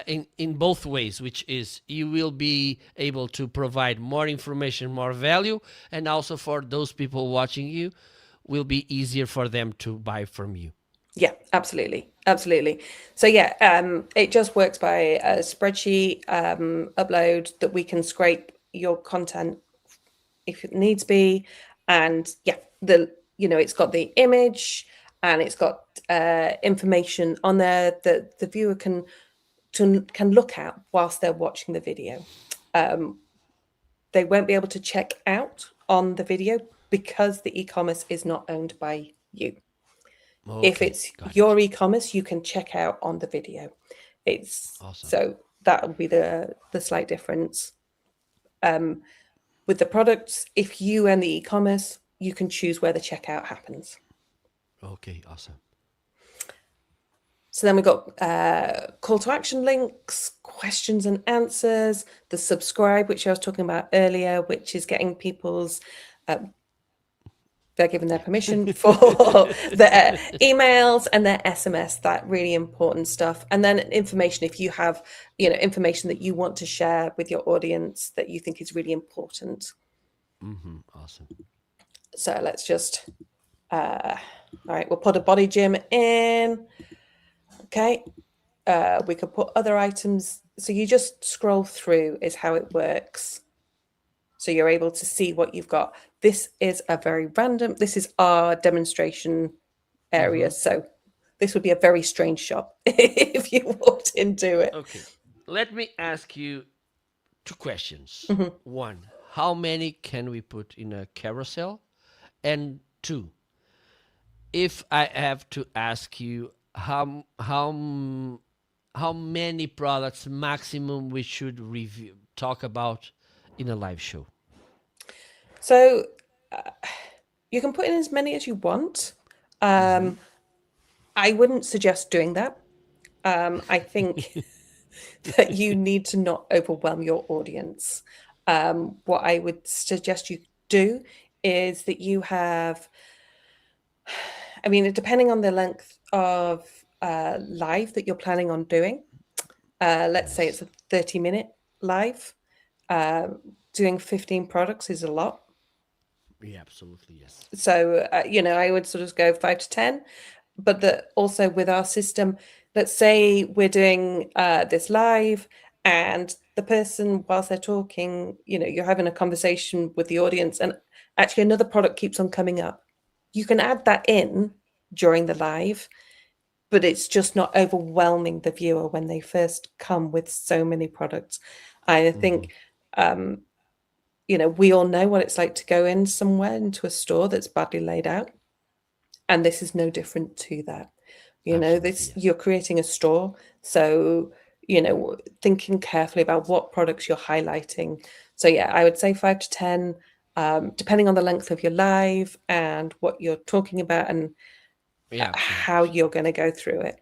in both ways, which is you will be able to provide more information, more value, and also for those people watching you, will be easier for them to buy from you. Yeah, absolutely. Absolutely. So yeah, it just works by a spreadsheet upload that we can scrape your content if it needs be. And yeah, it's got the image and it's got information on there that the viewer can look at whilst they're watching the video. They won't be able to check out on the video because the e-commerce is not owned by you. If Okay, it's got your it. e-commerce, you can check out on the video. It's Awesome. so that would be the slight difference. With the products, if you own the e-commerce, you can choose where the checkout happens. Okay, awesome. So then we've got call to action links, questions and answers, the subscribe, which I was talking about earlier, which is getting people's they're given their permission for their emails and their SMS, that really important stuff. And then information, if you have, information that you want to share with your audience that you think is really important. Awesome. So let's just, all right, we'll put a body gym in. Okay. We could put other items. So you just scroll through is how it works. So you're able to see what you've got. This is this is our demonstration area. So this would be a very strange shop if you walked into it. Okay, let me ask you two questions. One, how many can we put in a carousel? And two, if I have to ask you how many products maximum we should talk about in a live show? So you can put in as many as you want. I wouldn't suggest doing that. I think that you need to not overwhelm your audience. What I would suggest you do is that you have, depending on the length of live that you're planning on doing, let's say it's a 30-minute live, doing 15 products is a lot. Yeah, absolutely, yes. So, I would sort of go 5 to 10, but also with our system, let's say we're doing this live and the person, whilst they're talking, you're having a conversation with the audience and actually another product keeps on coming up. You can add that in during the live, but it's just not overwhelming the viewer when they first come with so many products. I think, we all know what it's like to go in somewhere into a store that's badly laid out. And this is no different to that. Absolutely, yes. You're creating a store. So, thinking carefully about what products you're highlighting. So yeah, I would say 5 to 10, depending on the length of your live and what you're talking about. And Yeah, how you're going to go through it.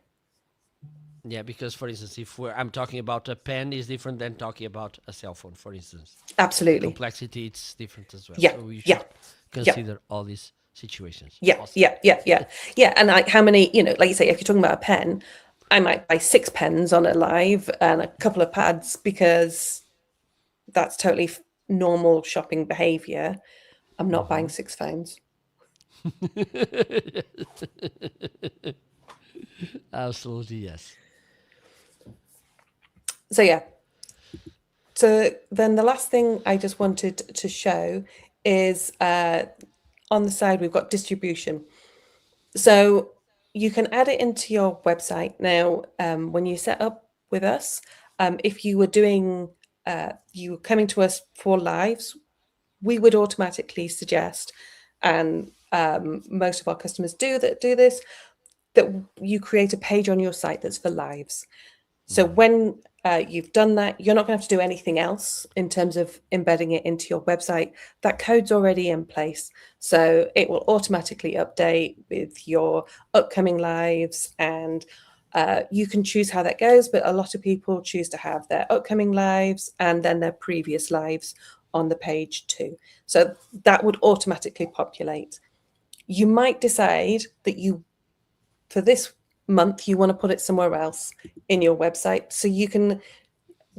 yeah. Because for instance, if I'm talking about a pen, is different than talking about a cell phone, for instance. The Absolutely. complexity it's different as well. Yeah, So we yeah, should yeah. consider all these situations. Yeah, Awesome. yeah, yeah, yeah, yeah. And like how many, like you say, if you're talking about a pen, I might buy 6 pens on a live and a couple of pads because that's totally normal shopping behavior. I'm not buying 6 phones. Absolutely yes. So yeah. So then the last thing I just wanted to show is on the side we've got distribution. So you can add it into your website now. When you set up with us, if you were doing, you were coming to us for lives, we would automatically suggest, and most of our customers do this, that you create a page on your site that's for lives. So when you've done that, you're not going to have to do anything else in terms of embedding it into your website. That code's already in place. So it will automatically update with your upcoming lives, and you can choose how that goes. But a lot of people choose to have their upcoming lives and then their previous lives on the page too. So that would automatically populate. You might decide that for this month, you want to put it somewhere else in your website. So you can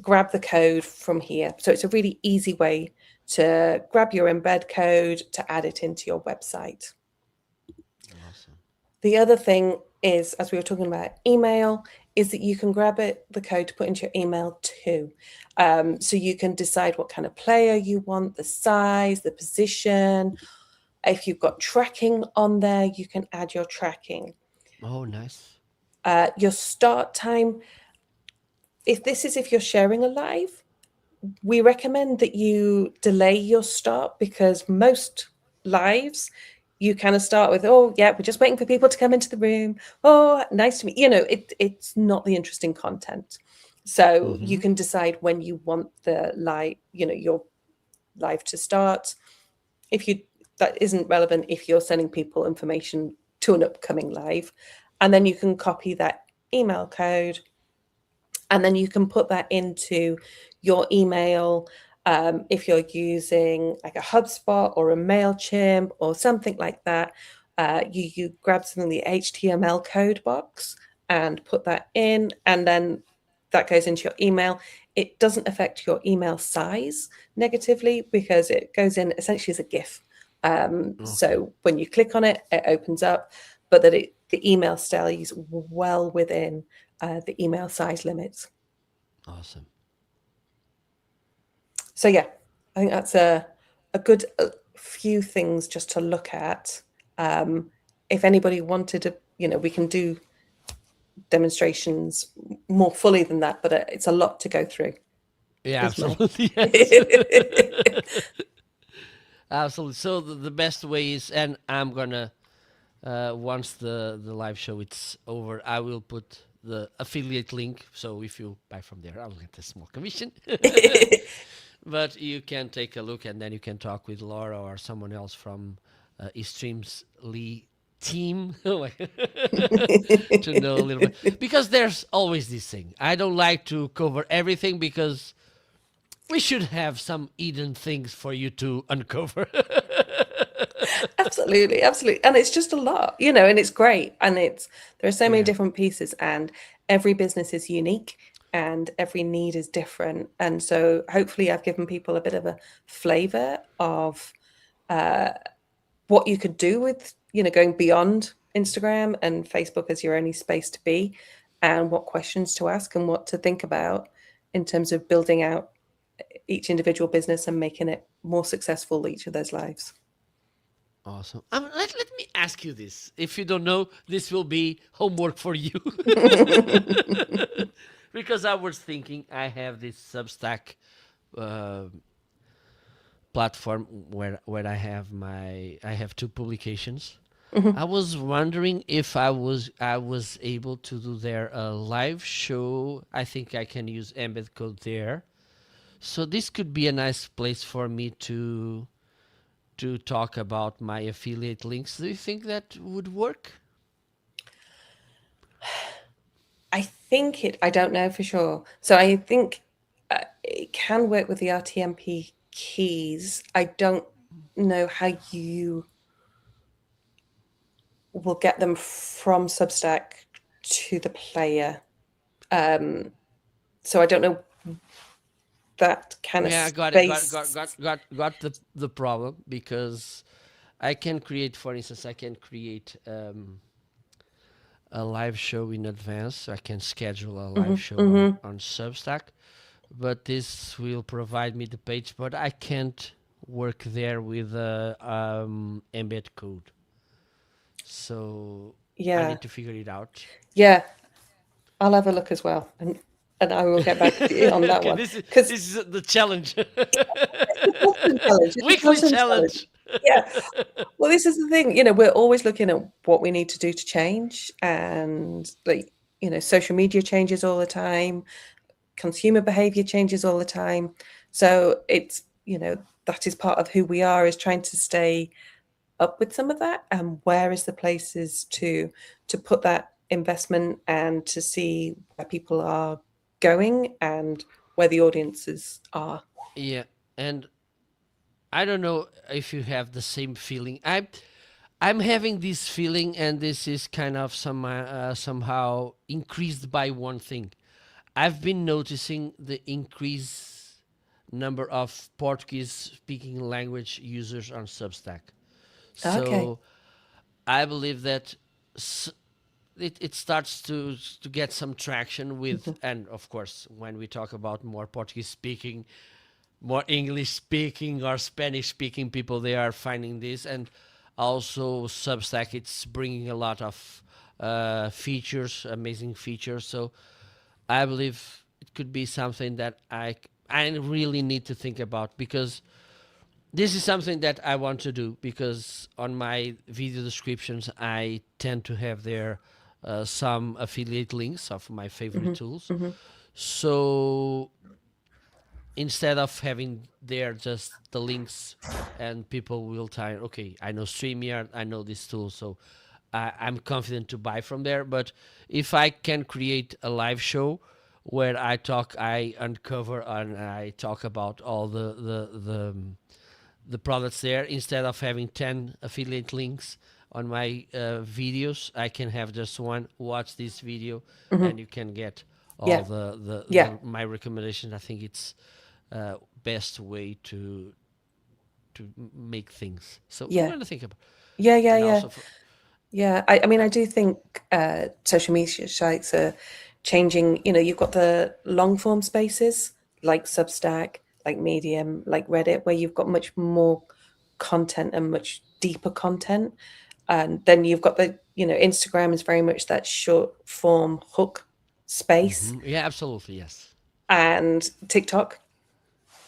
grab the code from here. So it's a really easy way to grab your embed code to add it into your website. Awesome. The other thing is, as we were talking about email, is that you can grab the code to put into your email too. So you can decide what kind of player you want, the size, the position. If you've got tracking on there, you can add your tracking. Oh, nice. Your start time, if you're sharing a live, we recommend that you delay your start, because most lives you kind of start with, oh yeah, we're just waiting for people to come into the room, oh nice to meet it's not the interesting content. So you can decide when you want the live, your live to start. If you That isn't relevant if you're sending people information to an upcoming live, and then you can copy that email code, and then you can put that into your email. If you're using like a HubSpot or a MailChimp or something like that, you grab something, the HTML code box, and put that in, and then that goes into your email. It doesn't affect your email size negatively because it goes in essentially as a GIF. Okay. So when you click on it, it opens up, but the email stays well within the email size limits. Awesome. So yeah, I think that's a good few things just to look at. If anybody wanted to, we can do demonstrations more fully than that, but it's a lot to go through. Yeah, Is my absolutely yes. Absolutely. So the best way is, and I'm gonna once the live show it's over, I will put the affiliate link. So if you buy from there, I'll get a small commission. But you can take a look, and then you can talk with Laura or someone else from eStreamly team to know a little bit, because there's always this thing. I don't like to cover everything because we should have some hidden things for you to uncover. Absolutely, absolutely. And it's just a lot, and it's great. And there are so many Yeah. different pieces, and every business is unique and every need is different. And so hopefully I've given people a bit of a flavor of what you could do with, going beyond Instagram and Facebook as your only space to be, and what questions to ask and what to think about in terms of building out each individual business and making it more successful each of those lives. Awesome. Let me ask you this. If you don't know, this will be homework for you. Because I was thinking I have this Substack uh, platform where I have two publications. I was wondering if I was able to do there a live show. I think I can use embed code there. So this could be a nice place for me to talk about my affiliate links. Do you think that would work? I think I don't know for sure. So I think it can work with the RTMP keys. I don't know how you will get them from Substack to the player. So I don't know that kind of Yeah, I got it. space. Got the problem, because I can create, for instance, I can create a live show in advance. So I can schedule a live show on Substack, but this will provide me the page, but I can't work there with embed code. So I Yeah, need to figure it out. yeah. I'll have a look as well, and I will get back to you on that Okay, one because this is the challenge. it's a constant challenge. It's a Weekly constant challenge. challenge. Yeah. Well, this is the thing, we're always looking at what we need to do to change, and social media changes all the time, consumer behavior changes all the time. So it's, that is part of who we are, is trying to stay up with some of that, and where is the places to put that investment and to see where people are going and where the audiences are. Yeah, and I don't know if you have the same feeling. I'm having this feeling, and this is kind of somehow increased by one thing. I've been noticing the increase number of Portuguese speaking language users on Substack. Okay. So I believe that it starts to get some traction with, and of course, when we talk about more Portuguese speaking, more English speaking or Spanish speaking people, they are finding this. And also Substack, it's bringing a lot of features, amazing features. So I believe it could be something that I really need to think about, because this is something that I want to do, because on my video descriptions I tend to have there some affiliate links of my favorite tools. So instead of having there just the links, and people will tell, okay, I know StreamYard, I know this tool, so I'm confident to buy from there. But if I can create a live show where I uncover and I talk about all the products there, instead of having 10 affiliate links on my videos, I can have just one. Watch this video, and you can get all Yeah. Yeah. my recommendations. I think it's best way to make things. So I'm Yeah. going to think about, Yeah. Yeah. and Yeah. also for, Yeah, I mean, I do think social media sites are changing. You've got the long form spaces like Substack, like Medium, like Reddit, where you've got much more content and much deeper content. And then you've got Instagram is very much that short form hook space, yeah, absolutely, yes, and TikTok.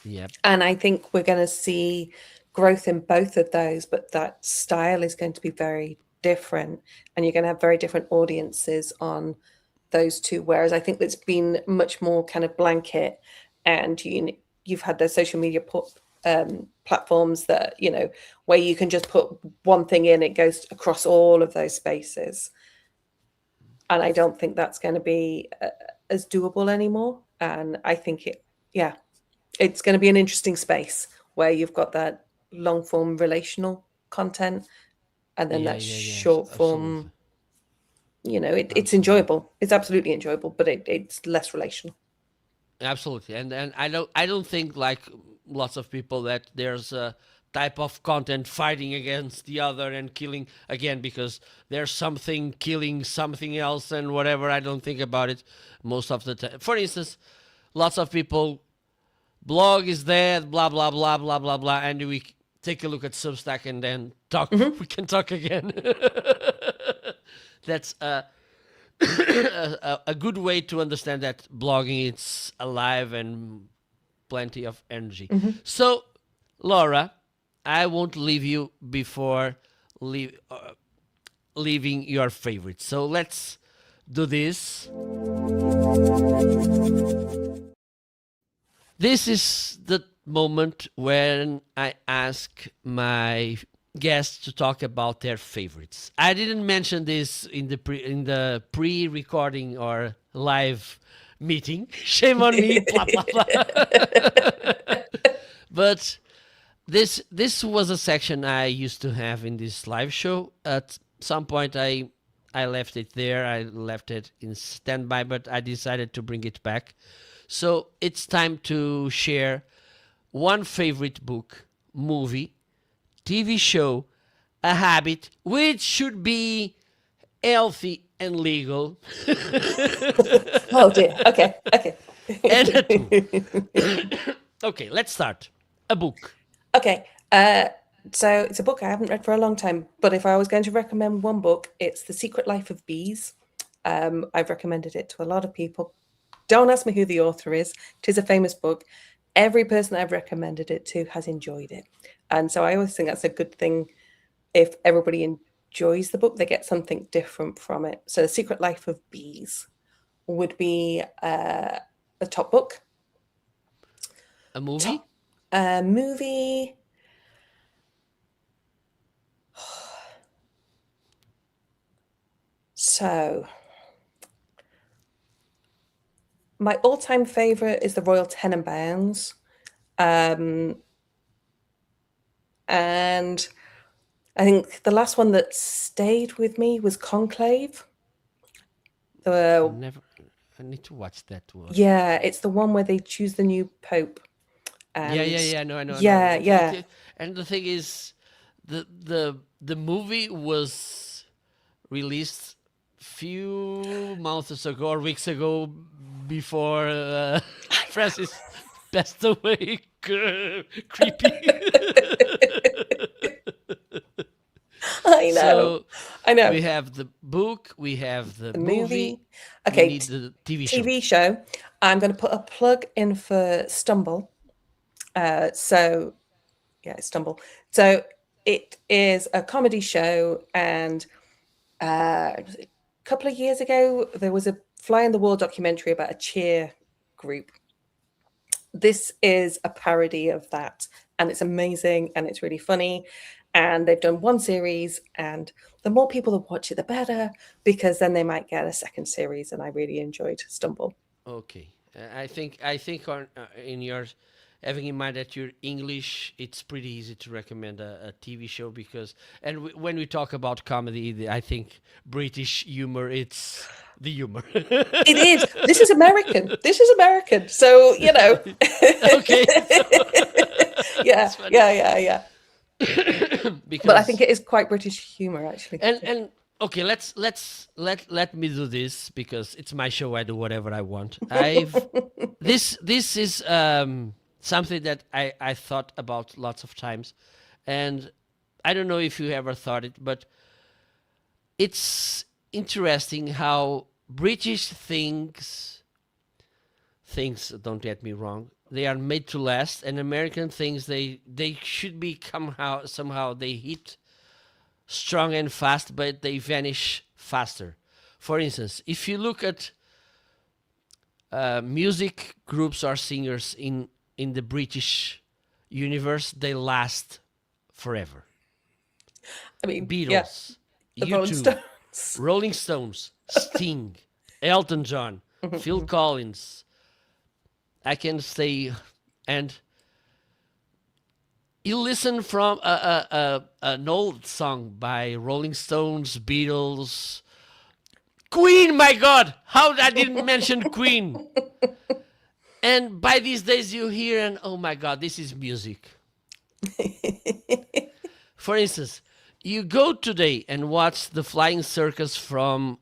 yep. And I think we're going to see growth in both of those, but that style is going to be very different. And you're going to have very different audiences on those two. Whereas I think that's been much more kind of blanket. And you've had those social media platforms that, where you can just put one thing in, it goes across all of those spaces. And I don't think that's going to be as doable anymore. And I think it's going to be an interesting space where you've got that long form relational content, and then Yeah, that yeah, yeah, short absolutely, form, it's absolutely. enjoyable. It's absolutely enjoyable, but it's less relational. Absolutely, and I don't think, like lots of people, that there's a type of content fighting against the other and killing again because there's something killing something else and whatever. I don't think about it most of the time. For instance, lots of people, blog is dead, blah blah blah blah blah blah, and we take a look at Substack and then talk. We can talk again. That's a good way to understand that blogging it's alive and plenty of energy. So, Laura, I won't leave you before leave, leaving your favorite. So let's do this. This is the moment when I ask my guests to talk about their favorites. I didn't mention this in the pre-recording or live meeting. Shame on me. Blah blah blah. But this was a section I used to have in this live show. At some point, I left it there. I left it in standby, but I decided to bring it back. So it's time to share one favorite book, movie, TV show, a habit, which should be healthy and legal, Oh dear. Okay. Okay. and a tool. Okay, let's start. A book. Okay. So it's a book I haven't read for a long time, but if I was going to recommend one book, it's The Secret Life of Bees. I've recommended it to a lot of people. Don't ask me who the author is. It is a famous book. Every person I've recommended it to has enjoyed it. And so I always think that's a good thing. If everybody enjoys the book, they get something different from it. So The Secret Life of Bees would be the top book. A movie? Movie. So my all-time favorite is the Royal Tenenbaums. And I think the last one that stayed with me was Conclave. Never. I need to watch that one. Yeah, it's the one where they choose the new pope. Yeah. No, I know. Yeah. And the thing is, the movie was released few months ago or weeks ago before Francis passed away. Creepy. I know. We have the book, we have the movie. Okay, we need the TV show. I'm going to put a plug in for Stumble. So Stumble. So it is a comedy show, and a couple of years ago there was a fly in the wall documentary about a cheer group. This is a parody of that, and it's amazing and it's really funny. And they've done one series, and the more people that watch it, the better, because then they might get a second series. And I really enjoyed Stumble. Okay, I think on in yours, having in mind that you're English, it's pretty easy to recommend a TV show because, and when we talk about comedy, I think British humor, it's the humor. It is. This is American. So Okay. Yeah. Because, but I think it is quite British humor, actually. And okay, let me do this because it's my show. I do whatever I want. This is something that I thought about lots of times, and I don't know if you ever thought it, but it's interesting how British things, don't get me wrong, they are made to last, and American things, they should be somehow they hit strong and fast, but they vanish faster. For instance, if you look at music groups or singers in the British universe, they last forever. I mean, Beatles, the Rolling Stones, Sting, Elton John, Phil Collins. I can say, and you listen from an old song by Rolling Stones, Beatles, Queen. My God, how I didn't mention Queen. And by these days you hear, and oh my God, this is music. For instance, you go today and watch the Flying Circus from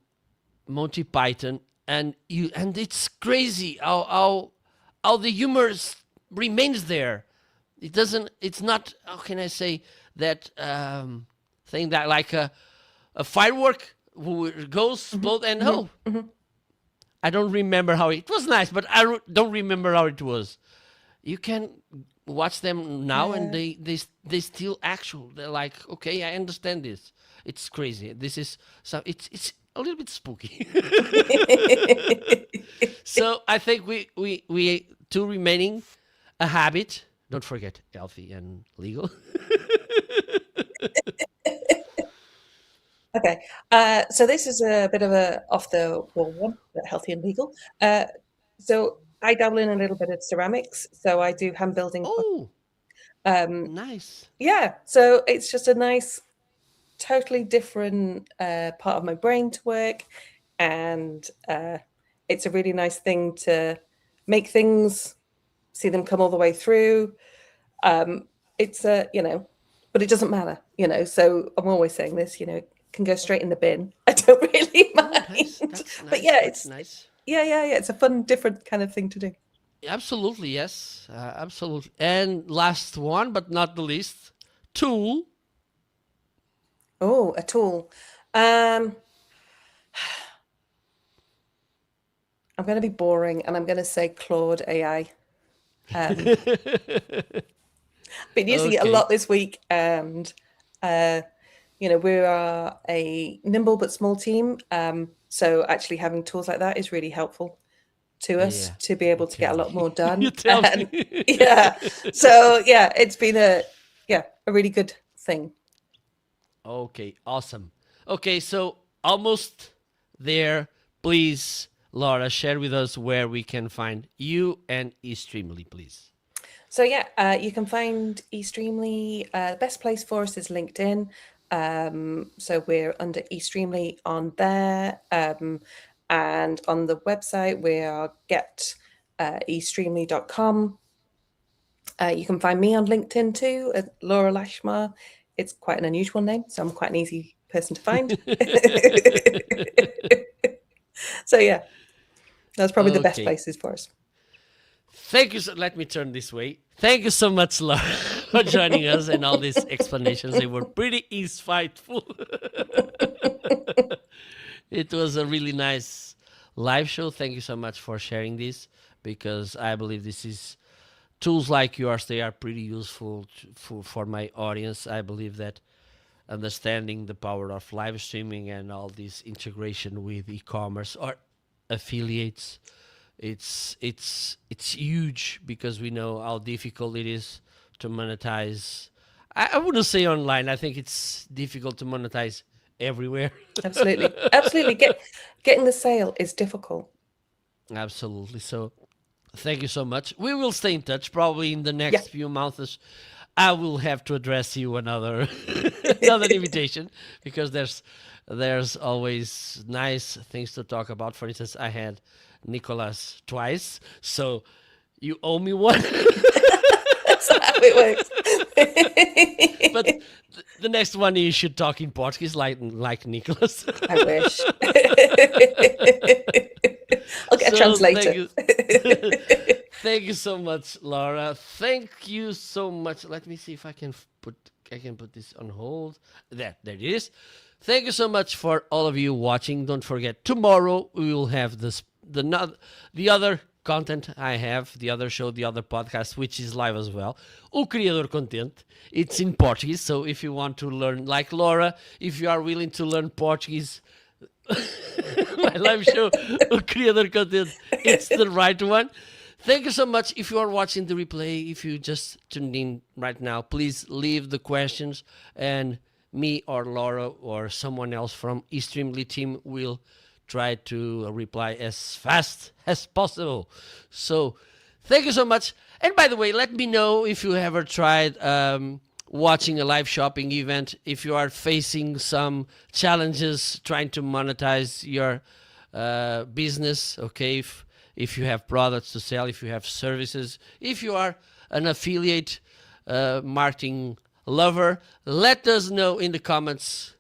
Monty Python, and it's crazy how the humor remains there. It's not, how can I say, that thing that like a firework who goes, explode, and I don't remember how it was nice, but I don't remember how it was. You can watch them now, and they still actual. They're like, okay, I understand this. It's crazy. This is it's a little bit spooky. So I think we two remaining, a habit. Don't forget healthy and legal. Okay, so this is a bit of a off the wall one, but healthy and legal. So I dabble in a little bit of ceramics, so I do hand building. Oh, Um, nice. yeah, so it's just a nice, totally different part of my brain to work, and it's a really nice thing to make things, see them come all the way through. It's a, but it doesn't matter, so I'm always saying this, it can go straight in the bin. I don't really Oh, nice. mind. That's But nice. yeah, That's it's, nice. yeah, it's a fun, different kind of thing to do. Absolutely, yes. Absolutely. And last one, but not the least, tool. Oh, a tool. Um, I'm going to be boring and I'm going to say Claude AI. Um, been using it a Okay. lot this week, and uh, we are a nimble but small team. So actually having tools like that is really helpful to us Yeah, to be you able to get tell a me. lot more You done. tell And me. yeah, so yeah, it's been a really good thing. Okay, awesome. Okay, so almost there. Please, Laura, share with us where we can find you and eStreamly, please. So yeah, you can find eStreamly. The best place for us is LinkedIn. So we're under eStreamly on there, and on the website we are get eStreamly.com. You can find me on LinkedIn too, at Laura Lashmar. It's quite an unusual name, so I'm quite an easy person to find. So yeah, that's probably the best Okay. places for us. Thank you. Let me turn this way. Thank you so much, Laura, for joining us and all these explanations. They were pretty insightful. It was a really nice live show. Thank you so much for sharing this, because I believe this is tools like yours. They are pretty useful for my audience. I believe that understanding the power of live streaming and all this integration with e-commerce or affiliates, it's huge, because we know how difficult it is to monetize. I wouldn't say online. I think it's difficult to monetize everywhere. Absolutely. Getting the sale is difficult. Absolutely. So thank you so much. We will stay in touch. Probably in the Yeah. next few months, I will have to address you another another invitation, because there's always nice things to talk about. For instance, I had Nicholas twice, so you owe me one. That's how it works. But the next one you should talk in Portuguese, like Nicholas. I wish. I'll get a So thank translator. you. Thank you so much, Laura. Thank you so much. Let me see if I can put this on hold. There it is. Thank you so much for all of you watching. Don't forget, tomorrow we will have the other content I have, the other show, the other podcast, which is live as well. O Criador Content. It's in Portuguese, so if you want to learn, like Laura, if you are willing to learn Portuguese, my live show, O Criador Content, it's the right one. Thank you so much. If you are watching the replay, if you just tuned in right now, please leave the questions, and me or Laura or someone else from eStreamly team will try to reply as fast as possible. So thank you so much. And by the way, let me know if you ever tried watching a live shopping event, if you are facing some challenges trying to monetize your business, okay? If you have products to sell, if you have services, if you are an affiliate marketing lover, let us know in the comments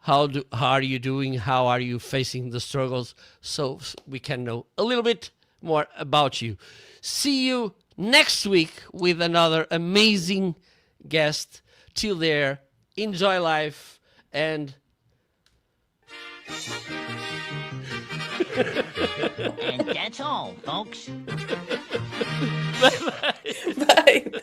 how are you doing, how are you facing the struggles, so we can know a little bit more about you. See you next week with another amazing guest. Till there, enjoy life and And that's all, folks. bye bye. Bye.